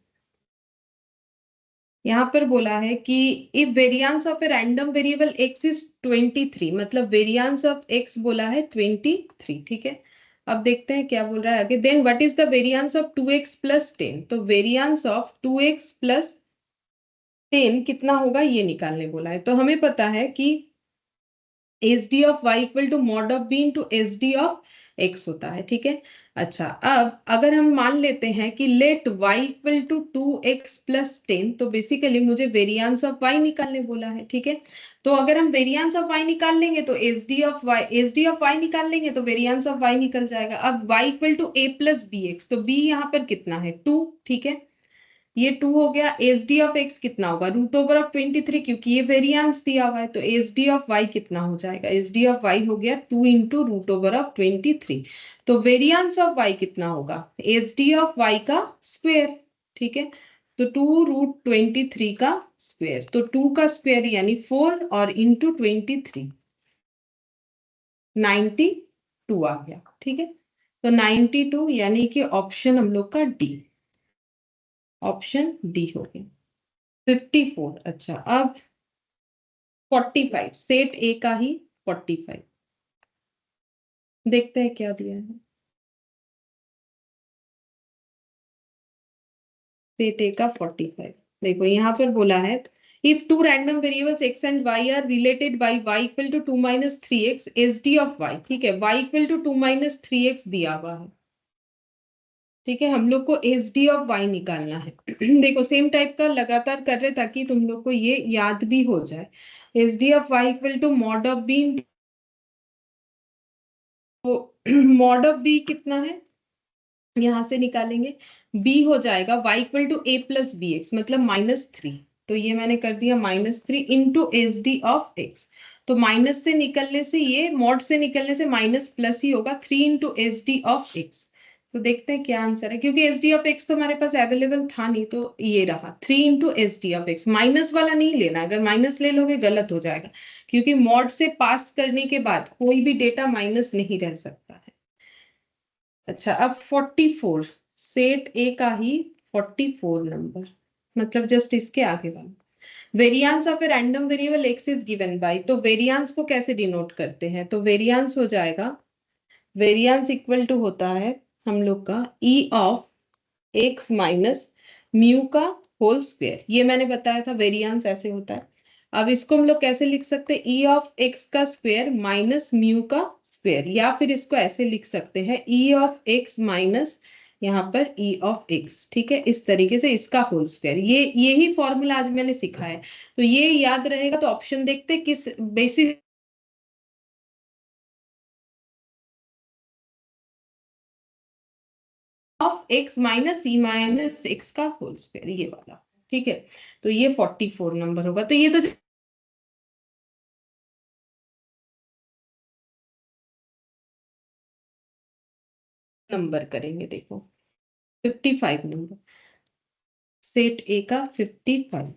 यहाँ पर बोला है कि if variance of a random variable x is 23, मतलब वेरिएंस ऑफ एक्स बोला है 23, ठीक है। अब देखते हैं क्या बोल रहा है आगे। Then what is the variance of 2x plus 10, तो वेरिएंस ऑफ 2x प्लस 10 कितना होगा ये निकालने बोला है। तो हमें पता है कि S D of y equal to mod of b into S D of x होता है, ठीक है। अच्छा, अब अगर हम मान लेते हैं कि let y equal to 2x plus 10, तो बेसिकली मुझे वेरिएंस ऑफ वाई निकालने बोला है, ठीक है। तो अगर हम वेरिएंस ऑफ वाई निकाल लेंगे तो एस डी ऑफ वाई निकाल लेंगे तो वेरिएंस ऑफ वाई निकल जाएगा। अब y equal to a plus b x, तो बी यहाँ पर कितना है 2, ठीक है, ये 2 हो गया। एस डी ऑफ एक्स कितना होगा रूट ओवर ऑफ 23, क्योंकि ये वेरिएंस दिया हुआ है, तो एस डी ऑफ वाई कितना हो जाएगा, एस डी ऑफ वाई हो गया 2 इंटू रूट ओवर ऑफ 23। तो वेरिएंस ऑफ वाई कितना होगा, एस डी ऑफ वाई का स्क्वेयर, ठीक है। तो 2√23 का स्क्वेयर, तो 2 का स्क्वेयर यानी 4 और इंटू 23, 92 आ गया, ठीक है। तो 92 यानी कि ऑप्शन हम लोग का डी, ऑप्शन डी हो गया 54। अच्छा, अब 45, सेट ए का ही 45, देखते हैं क्या दिया है। सेट ए का 45, देखो यहाँ पर बोला है if two random variables x and y are related by y equal to 2 minus 3x S D of y, ठीक है, y equal to 2 minus 3x दिया हुआ है, ठीक है। हम लोग को एस डी ऑफ y निकालना है। देखो सेम टाइप का लगातार कर रहे ताकि तुम लोग को ये याद भी हो जाए। S D of y equal to mod of b, mod of b कितना है यहां से निकालेंगे, b हो जाएगा y equal to a plus b x, मतलब -3। तो ये मैंने कर दिया -3 into S D of x. तो माइनस से निकलने से, ये मॉड से निकलने से माइनस प्लस ही होगा, 3 into S D of x. तो देखते हैं क्या आंसर है, क्योंकि एस डी ऑफ एक्स तो हमारे पास अवेलेबल था नहीं, तो ये रहा 3 into S D of x. Minus वाला नहीं लेना, अगर माइनस ले लोगे गलत हो जाएगा, क्योंकि मॉड से पास करने के बाद कोई भी डेटा माइनस नहीं रह सकता है। अच्छा, अब 44, सेट ए का ही 44 नंबर, मतलब जस्ट इसके आगे वाला। Variance of a random variable x is given by, तो वेरिएंस को कैसे डिनोट करते हैं, तो वेरिएंस हो जाएगा, वेरिएंस इक्वल टू होता है हम लोग का ई ऑफ एक्स माइनस म्यू का होल स्क्वायर। ये मैंने बताया था वेरिएंस ऐसे होता है। अब इसको हम लोग कैसे लिख सकते हैं, ई ऑफ एक्स का स्क्वायर माइनस म्यू का स्क्वायर, या फिर इसको ऐसे लिख सकते हैं ई ऑफ एक्स माइनस यहाँ पर ई ऑफ एक्स, ठीक है, इस तरीके से इसका होल स्क्वायर। ये यही फॉर्मूला आज मैंने सीखा है, तो ये याद रहेगा। तो ऑप्शन देखते हैं किस basis of x minus E minus x का होल स्क्वायर, ये वाला, ठीक है। तो ये 44 नंबर होगा। तो ये तो नंबर करेंगे, देखो 55 नंबर, सेट ए का 55।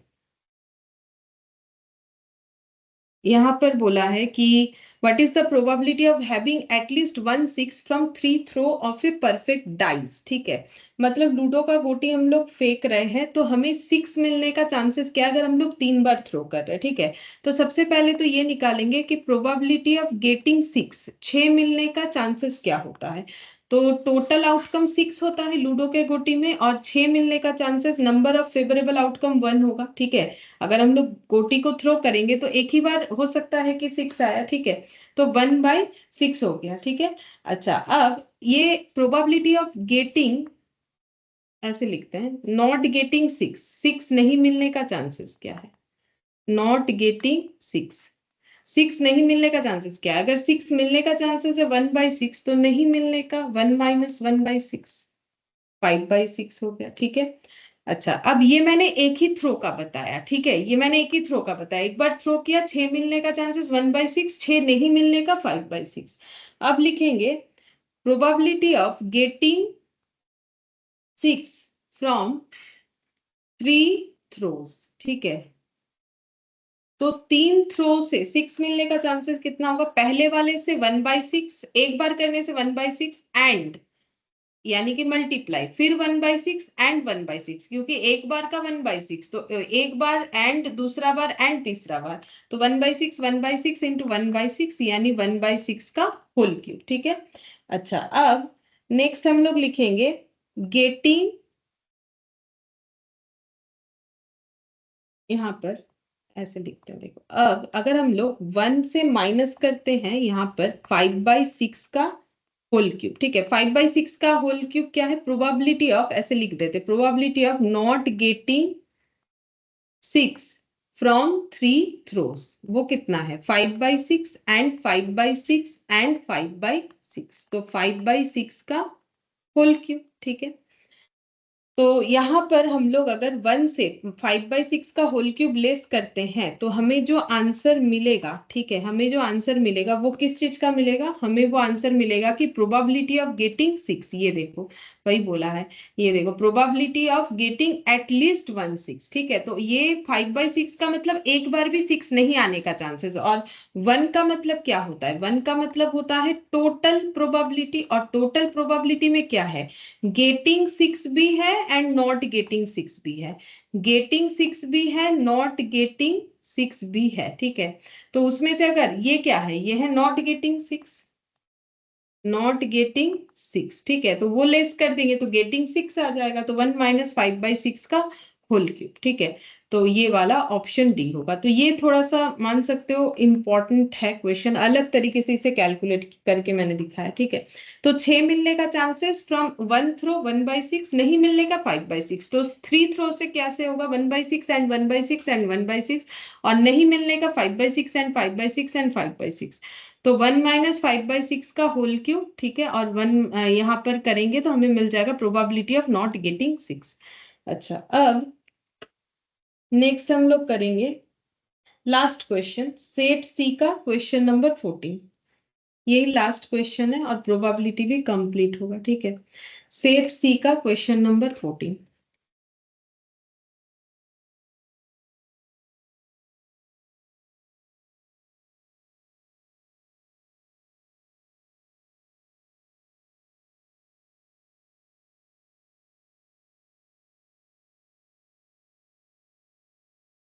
यहाँ पर बोला है कि what is the probability of having at least 1 6 from 3 throw of a perfect dice, ठीक है। मतलब लूडो का गोटी हम लोग फेंक रहे हैं, तो हमें 6 मिलने का चांसेस क्या, अगर हम लोग 3 बार थ्रो कर रहे हैं, ठीक है। तो सबसे पहले तो ये निकालेंगे कि प्रोबेबिलिटी ऑफ गेटिंग 6 मिलने का चांसेस क्या होता है। तो टोटल आउटकम 6 होता है लूडो के गोटी में, और 6 मिलने का chances, number of favourable outcome 1 होगा, ठीक है। अगर हम लोग गोटी को थ्रो करेंगे तो एक ही बार हो सकता है कि 6 आया, ठीक है, तो 1/6 हो गया, ठीक है। अच्छा, अब ये प्रोबेबिलिटी ऑफ गेटिंग, ऐसे लिखते हैं नॉट गेटिंग 6 नहीं मिलने का चांसेस क्या है, नॉट गेटिंग 6 नहीं मिलने का चांसेस क्या है, अगर 6 मिलने का चांसेस है 1/6, तो नहीं मिलने का 1 - 1/6, 5/6 हो गया, ठीक है। अच्छा, अब ये मैंने एक ही थ्रो का बताया, ठीक है, ये मैंने एक ही थ्रो का बताया, एक बार थ्रो किया, 6 मिलने का चांसेस 1/6, 6 नहीं मिलने का 5/6। अब लिखेंगे probability of getting 6 from 3 throws, ठीक है। तो 3 थ्रो से 6 मिलने का चांसेस कितना होगा? पहले वाले से 1/6, एक बार करने से 1/6 एंड, यानी कि मल्टीप्लाई, फिर 1/6 एंड 1/6, क्योंकि एक बार का 1/6, तो एक बार एंड, दूसरा बार एंड, तीसरा बार, तो 1/6 1/6 इंटू 1/6 यानी 1/6 का होल क्यूब, ठीक है। अच्छा, अब नेक्स्ट हम लोग लिखेंगे गेटिंग, यहाँ पर ऐसे लिखते हैं, देखो अब अगर हम लोग 1 से माइनस करते हैं यहाँ पर 5/6 का होल क्यूब, ठीक है, 5/6 का होल क्यूब क्या है? प्रोबेबिलिटी ऑफ, ऐसे लिख देते, probability of not getting 6 from 3 throws, वो कितना है? 5/6 एंड 5/6 एंड 5/6, तो 5/6 का होल क्यूब, ठीक है। तो यहाँ पर हम लोग अगर 1 से 5/6 का होल क्यूब लेस करते हैं तो हमें जो आंसर मिलेगा, ठीक है, हमें जो आंसर मिलेगा वो किस चीज का मिलेगा? हमें वो आंसर मिलेगा कि प्रोबेबिलिटी ऑफ गेटिंग 6, ये देखो वही बोला है, ये देखो प्रोबेबिलिटी ऑफ गेटिंग एटलीस्ट 1/6, ठीक है। तो ये 5/6 का मतलब एक बार भी 6 नहीं आने का चांसेस, और 1 का मतलब क्या होता है? 1 का मतलब होता है टोटल प्रोबेबिलिटी, और टोटल प्रोबेबिलिटी में क्या है? गेटिंग 6 भी है एंड नॉट गेटिंग 6 भी है, गेटिंग 6 भी है, नॉट गेटिंग 6 भी है, ठीक है। तो उसमें से अगर ये क्या है? ये है नॉट गेटिंग 6, नॉट गेटिंग 6, ठीक है, तो वो लेस कर देंगे तो गेटिंग 6 आ जाएगा, तो 1 माइनस 5/6 का होल क्यूब, ठीक है। तो ये वाला ऑप्शन डी होगा। तो ये थोड़ा सा मान सकते हो इम्पोर्टेंट है क्वेश्चन, अलग तरीके से इसे कैलकुलेट करके मैंने दिखाया, ठीक है। तो 6 मिलने का चांसेस फ्रॉम 1 थ्रो 1/6, नहीं मिलने का 5/6, तो 3 थ्रो से कैसे होगा? 1/6 एंड 1/6 एंड 1/6, और नहीं मिलने का 5/6 एंड 5/6 एंड 5/6, तो 1 माइनस 5/6 का होल क्यूब, ठीक है, और 1 यहाँ पर करेंगे तो हमें मिल जाएगा प्रोबेबिलिटी ऑफ नॉट गेटिंग 6। अच्छा, अब नेक्स्ट हम लोग करेंगे लास्ट क्वेश्चन, सेट सी का क्वेश्चन नंबर 14, यही लास्ट क्वेश्चन है और प्रोबेबिलिटी भी कंप्लीट होगा, ठीक है। सेट सी का क्वेश्चन नंबर 14,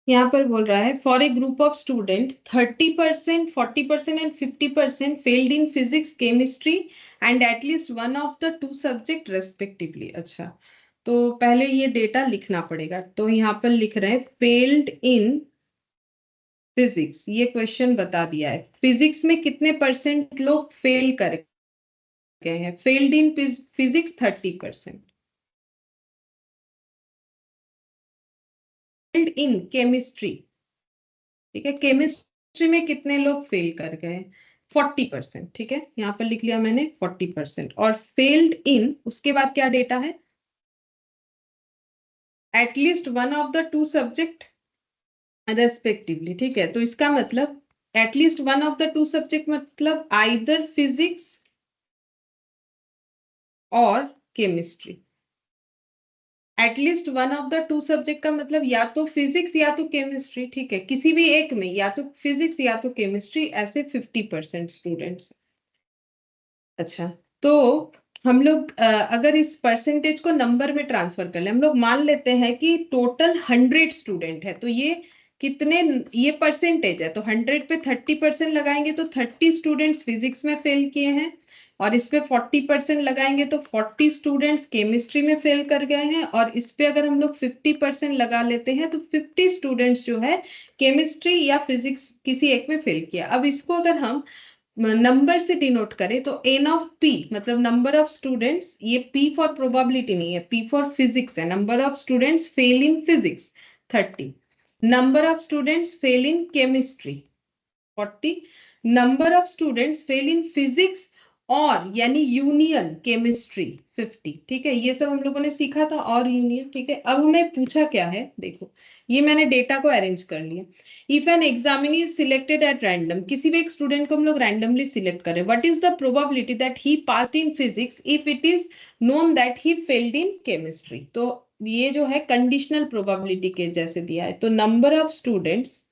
यहाँ पर बोल रहा है for a group of student 30%, 40% and 50% failed in physics, chemistry and at least one of the two subject respectively. अच्छा, तो पहले ये डेटा लिखना पड़ेगा, तो यहाँ पर लिख रहे हैं फेल्ड इन फिजिक्स, ये क्वेश्चन बता दिया है फिजिक्स में कितने परसेंट लोग फेल कर गए हैं? Failed in physics 30%, failed in chemistry, ठीक है, केमिस्ट्री में कितने लोग फेल कर गए? 40%, ठीक है, यहाँ पर लिख लिया मैंने 40%, और फेल्ड इन, उसके बाद क्या डेटा है? At least one of the two subject respectively, ठीक है, तो इसका मतलब at least one of the two subject मतलब आइदर फिजिक्स और chemistry. At least one of the two subject का मतलब या तो फिजिक्स या तो केमिस्ट्री, ठीक है, किसी भी एक में, या तो फिजिक्स या तो केमिस्ट्री, ऐसे 50% स्टूडेंट्स। अच्छा, तो हम लोग अगर इस परसेंटेज को नंबर में ट्रांसफर कर ले, हम लोग मान लेते हैं कि टोटल 100 स्टूडेंट है, तो ये कितने, ये परसेंटेज है, तो 100 पे 30% लगाएंगे तो 30 स्टूडेंट्स फिजिक्स में फेल किए हैं, और इस पे 40% लगाएंगे तो 40 स्टूडेंट्स केमिस्ट्री में फेल कर गए हैं, और इस पे अगर हम लोग 50% लगा लेते हैं तो 50 स्टूडेंट्स जो है केमिस्ट्री या फिजिक्स किसी एक में फेल किया। अब इसको अगर हम नंबर से डिनोट करें तो एन ऑफ पी मतलब नंबर ऑफ स्टूडेंट्स, ये पी फॉर प्रोबेबिलिटी नहीं है, पी फॉर फिजिक्स है, number of students fail in physics 30, number of students fail in chemistry 40, number of students fail in physics और यानी union chemistry 50। ठीक है, ये सब हम लोगों ने सीखा था, और यूनियन। ठीक है, अब हमें पूछा क्या है, देखो ये मैंने डेटा को अरेंज कर लिया। If an examinee is selected at random, किसी भी एक स्टूडेंट को हम लोग रैंडमली सिलेक्ट करें, what is the probability that he passed in physics if it is known that he failed in chemistry. तो ये जो है कंडीशनल प्रोबेबिलिटी के जैसे दिया है। तो number of students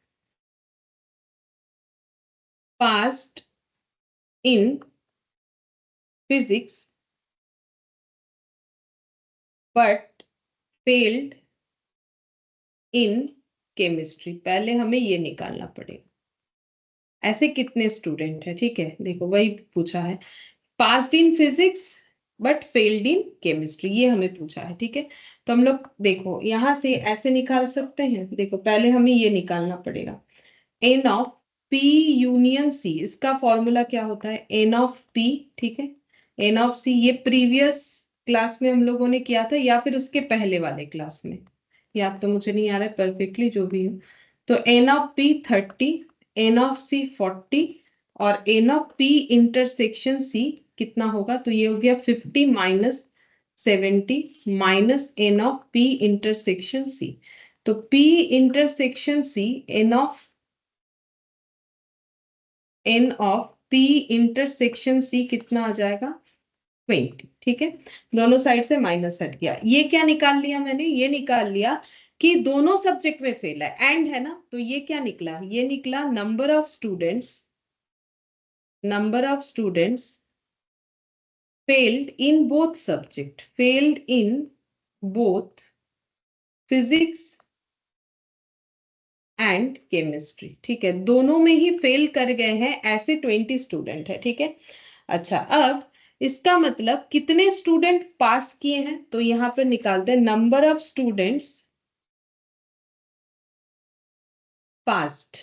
passed in physics but failed in chemistry, पहले हमें ये निकालना पड़ेगा ऐसे कितने स्टूडेंट है। ठीक है, देखो वही पूछा है, passed in physics but failed in chemistry, ये हमें पूछा है। ठीक है, तो हम लोग देखो यहां से ऐसे निकाल सकते हैं। देखो पहले हमें ये निकालना पड़ेगा, n of P union C, इसका फॉर्मूला क्या होता है, एन ऑफ पी। ठीक है, एन ऑफ सी ये प्रीवियस क्लास में हम लोगों ने किया था, या फिर उसके पहले वाले क्लास में, याद तो मुझे नहीं आ रहा है परफेक्टली, जो भी हो। तो n of P 30, n of C 40, और n of P intersection C कितना होगा, तो ये हो गया 50 minus 70 minus n of P intersection C. तो P intersection C, n of P intersection C कितना आ जाएगा, 20। ठीक है, दोनों साइड से माइनस हट गया। ये क्या निकाल लिया मैंने, ये निकाल लिया कि दोनों सब्जेक्ट में फेल है, एंड है ना, तो ये क्या निकला, ये निकला number of students failed in both subject, failed in both physics and chemistry. ठीक है, दोनों में ही फेल कर गए हैं ऐसे 20 स्टूडेंट है। ठीक है, अच्छा अब इसका मतलब कितने स्टूडेंट पास किए हैं, तो यहां पर निकालते हैं नंबर ऑफ स्टूडेंट्स पास्ड,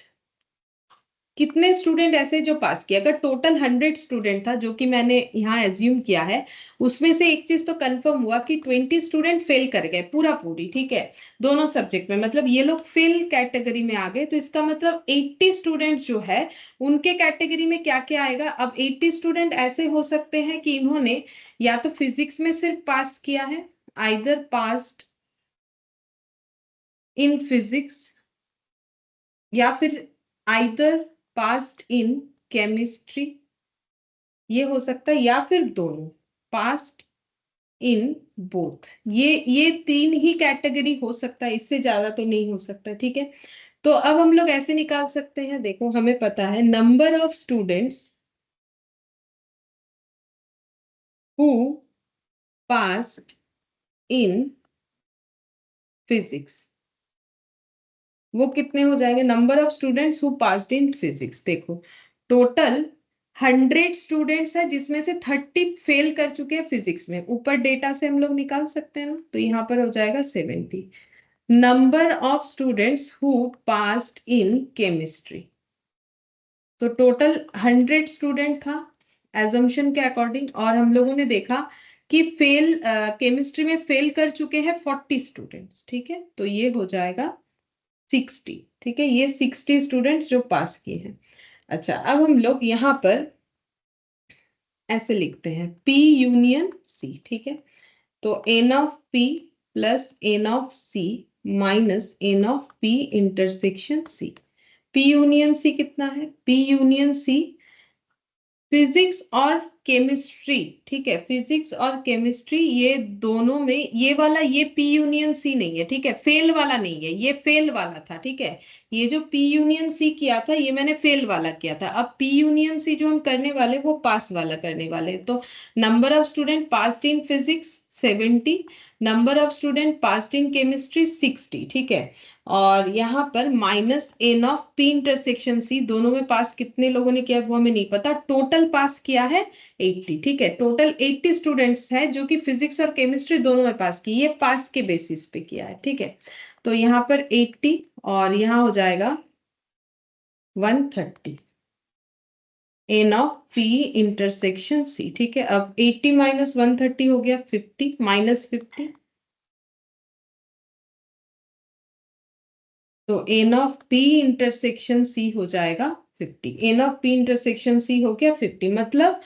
कितने स्टूडेंट ऐसे जो पास किए। अगर टोटल 100 स्टूडेंट था, जो कि मैंने यहाँ एज्यूम किया है, उसमें से एक चीज तो कंफर्म हुआ कि 20 स्टूडेंट फेल कर गए पूरा पूरी। ठीक है, दोनों सब्जेक्ट में, मतलब ये लोग फेल कैटेगरी में आ गए। तो इसका मतलब 80 स्टूडेंट्स जो है उनके कैटेगरी में क्या क्या आएगा। अब 80 स्टूडेंट ऐसे हो सकते हैं कि इन्होंने या तो फिजिक्स में सिर्फ पास किया है, आइदर पास्ड इन फिजिक्स, या फिर आइदर पास्ड इन केमिस्ट्री, ये हो सकता है, या फिर दोनों पास्ट इन बोथ। ये तीन ही कैटेगरी हो सकता है, इससे ज्यादा तो नहीं हो सकता। ठीक है, तो अब हम लोग ऐसे निकाल सकते हैं, देखो हमें पता है number of students who passed in physics, वो कितने हो जाएंगे, number of students who passed in physics. देखो टोटल 100 स्टूडेंट्स है, जिसमें से 30 फेल कर चुके हैं फिजिक्स में, ऊपर डेटा से हम लोग निकाल सकते हैं ना, तो यहाँ पर हो जाएगा 70। Number of students who passed in chemistry, तो टोटल 100 स्टूडेंट था एजम्पशन के अकॉर्डिंग, और हम लोगों ने देखा कि फेल केमिस्ट्री में फेल कर चुके हैं 40 स्टूडेंट्स। ठीक है, तो ये हो जाएगा 60। ठीक है, ये 60 स्टूडेंट्स जो पास किए हैं। अच्छा अब हम लोग यहाँ पर ऐसे लिखते हैं P यूनियन C। ठीक है, तो n of P plus n of C minus n of P intersection C। P union C कितना है, P यूनियन C फिजिक्स और केमिस्ट्री। ठीक है, फिजिक्स और केमिस्ट्री ये दोनों में, ये वाला ये पी यूनियन सी नहीं है। ठीक है, फेल वाला नहीं है, ये फेल वाला था। ठीक है, ये जो पी यूनियन सी किया था ये मैंने फेल वाला किया था। अब पी यूनियन सी जो हम करने वाले वो पास वाला करने वाले। तो number of student passed in physics 70, number of student passed in chemistry 60। ठीक है, और यहाँ पर minus n of P intersection C, दोनों में पास कितने लोगों ने किया वो हमें नहीं पता, टोटल पास किया है 80। ठीक है, टोटल 80 स्टूडेंट्स हैं जो कि फिजिक्स और केमिस्ट्री दोनों में पास की, ये पास के बेसिस पे किया है। ठीक है, तो यहाँ पर 80 और यहाँ हो जाएगा 130 n of P intersection C. ठीक है, अब 80 माइनस 130 हो गया 50 माइनस 50, तो n of P intersection C हो जाएगा 50। N of P intersection C हो गया 50, मतलब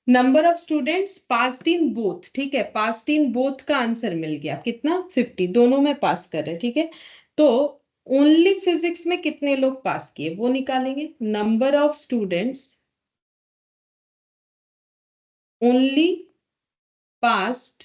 number of students passed in both, ठीक है, पास्ड इन बोथ का आंसर मिल गया कितना, 50, दोनों में पास कर रहे, ठीक है। तो ओनली फिजिक्स में कितने लोग पास किए वो निकालेंगे, number of students only passed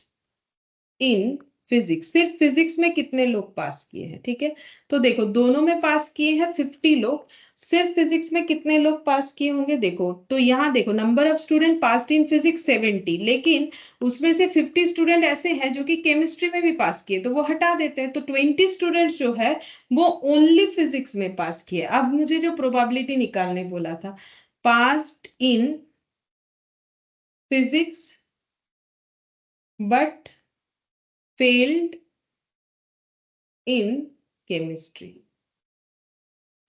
in physics, सिर्फ फिजिक्स में कितने लोग पास किए हैं, ठीक है। तो देखो दोनों में पास किए हैं 50 लोग, सिर्फ फिजिक्स में कितने लोग पास किए होंगे, देखो तो यहाँ देखो number of student pass in physics 70, लेकिन उसमें से 50 स्टूडेंट ऐसे हैं जो कि केमिस्ट्री में भी पास किए, तो वो हटा देते हैं, तो 20 स्टूडेंट जो है वो ओनली फिजिक्स में पास किए। अब मुझे जो प्रोबेबिलिटी निकालने बोला था, passed in physics but failed in chemistry,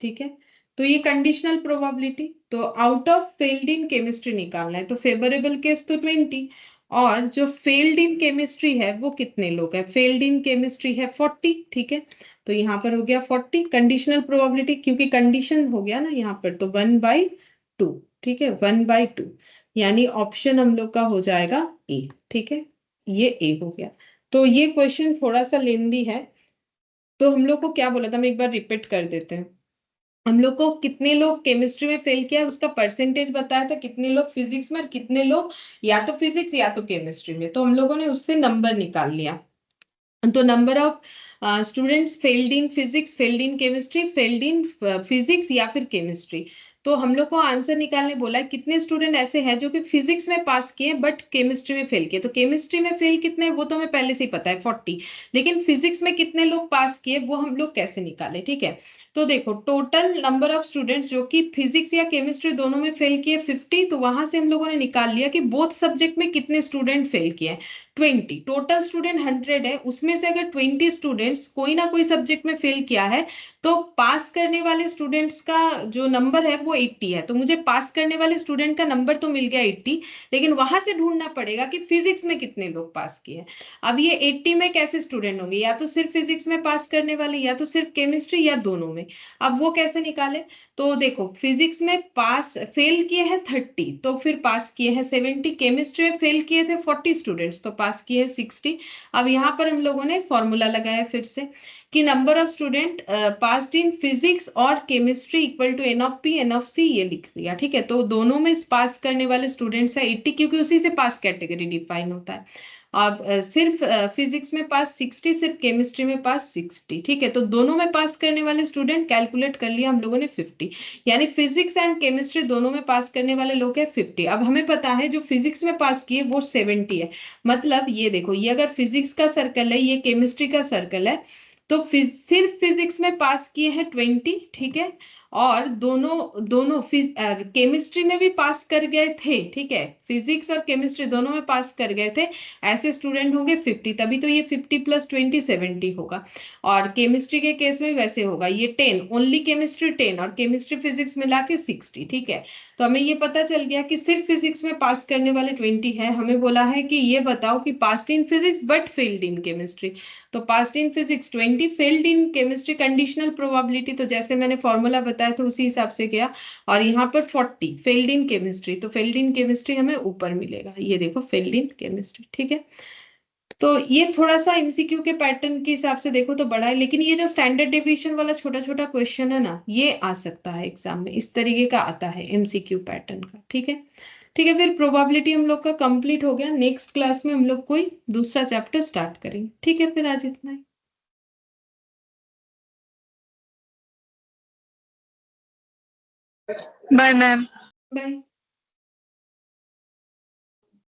ठीक है। तो ये कंडीशनल प्रोबेबिलिटी, तो out of failed in chemistry निकालना है, तो फेवरेबल केस तो 20, और जो फेल्ड इन केमिस्ट्री है वो कितने लोग है, फेल्ड इन केमिस्ट्री है 40, ठीक है। तो यहाँ पर हो गया 40 कंडीशनल प्रोबेबिलिटी, क्योंकि कंडीशन हो गया ना यहाँ पर, तो 1/2, ठीक है, 1/2, यानी ऑप्शन हम लोग का हो जाएगा ए, ठीक है, ये ए हो गया। तो ये क्वेश्चन थोड़ा सा लेंदी है, तो हम लोग को क्या बोला था, हम एक बार रिपीट कर देते हैं। हम लोग को कितने लोग केमिस्ट्री में फेल किया उसका परसेंटेज बताया था, कितने लोग फिजिक्स में और कितने लोग या तो फिजिक्स या तो केमिस्ट्री में, तो हम लोगों ने उससे नंबर निकाल लिया। तो number of students failed in physics, failed in chemistry, failed in physics या फिर केमिस्ट्री, तो हम लोग को आंसर निकालने बोला है कितने स्टूडेंट ऐसे हैं जो कि फिजिक्स में पास किए बट केमिस्ट्री में फेल किए। तो केमिस्ट्री में फेल कितने वो तो हमें पहले से ही पता है 40, लेकिन फिजिक्स में कितने लोग पास किए वो हम लोग कैसे निकाले, ठीक है। तो देखो टोटल नंबर ऑफ स्टूडेंट्स जो कि फिजिक्स या केमिस्ट्री दोनों में फेल किए 50, तो वहां से हम लोगों ने निकाल लिया कि बोथ सब्जेक्ट में कितने स्टूडेंट फेल किए, 20, टोटल स्टूडेंट 100 है, उसमें से अगर 20 स्टूडेंट्स कोई ना कोई सब्जेक्ट में फेल किया है तो पास करने वाले स्टूडेंट्स का जो नंबर है वो 80 है, तो मुझे पास करने वाले स्टूडेंट का नंबर तो मिल गया 80, लेकिन वहां से ढूंढना पड़ेगा कि फिजिक्स में कितने लोग पास किए। अब ये 80 में कैसे स्टूडेंट होंगे, या तो सिर्फ फिजिक्स में पास करने वाले या तो सिर्फ केमिस्ट्री या दोनों में। अब वो कैसे निकाले, तो देखो फिजिक्स में पास फेल किए हैं 30, तो फिर पास किए हैं 70, केमिस्ट्री में फेल किए थे 40 स्टूडेंट्स, तो पास किए हैं 60। अब यहाँ पर हम लोगों ने फॉर्मूला लगाया फिर से कि number of student passed in physics और chemistry equal to n of P n of C, ये लिख दिया, ठीक है। तो दोनों में पास करने वाले स्टूडेंट्स है 80, क्योंकि उसी से पास कैटेगरी डिफाइन होता है। अब सिर्फ फिजिक्स में पास 60, सिर्फ केमिस्ट्री में पास 60, ठीक है। तो दोनों में पास करने वाले स्टूडेंट कैलकुलेट कर लिया हम लोगों ने 50, यानी फिजिक्स एंड केमिस्ट्री दोनों में पास करने वाले लोग हैं 50। अब हमें पता है जो फिजिक्स में पास किए वो 70 है, मतलब ये देखो ये अगर फिजिक्स का सर्कल है ये केमिस्ट्री का सर्कल है, तो सिर्फ फिजिक्स में पास किए हैं 20, ठीक है, और दोनों दोनों केमिस्ट्री में भी पास कर गए थे, ठीक है, फिजिक्स और केमिस्ट्री दोनों में पास कर गए थे, ऐसे स्टूडेंट होंगे 50, तभी तो ये 50 + 20 70 होगा। और केमिस्ट्री के केस में वैसे होगा, ये 10 ओनली केमिस्ट्री 10 और केमिस्ट्री फिजिक्स मिला के 60, ठीक है। तो हमें ये पता चल गया कि सिर्फ फिजिक्स में पास करने वाले 20 है। हमें बोला है कि ये बताओ कि passed in physics but failed in chemistry, तो passed in physics 20, failed in chemistry conditional probability, तो जैसे मैंने फॉर्मूला बताया तो उसी हिसाब से किया, और यहाँ पर 40 फेल्ड इन केमिस्ट्री, तो फेल्ड इन केमिस्ट्री हमें ऊपर मिलेगा, ये देखो फेल्ड इन केमिस्ट्री, ठीक है। तो ये थोड़ा सा एमसीक्यू के पैटर्न के हिसाब से देखो तो बड़ा है, लेकिन ये जो स्टैंडर्ड डेविएशन वाला छोटा छोटा क्वेश्चन है ना, ये आ सकता है एग्जाम में, इस तरीके का आता है एमसीक्यू पैटर्न का, ठीक है। ठीक है, फिर प्रोबेबिलिटी हम लोग का कंप्लीट हो गया, नेक्स्ट क्लास में हम लोग कोई दूसरा चैप्टर स्टार्ट करेंगे, ठीक है, फिर आज इतना ही। Bye ma'am. बाय।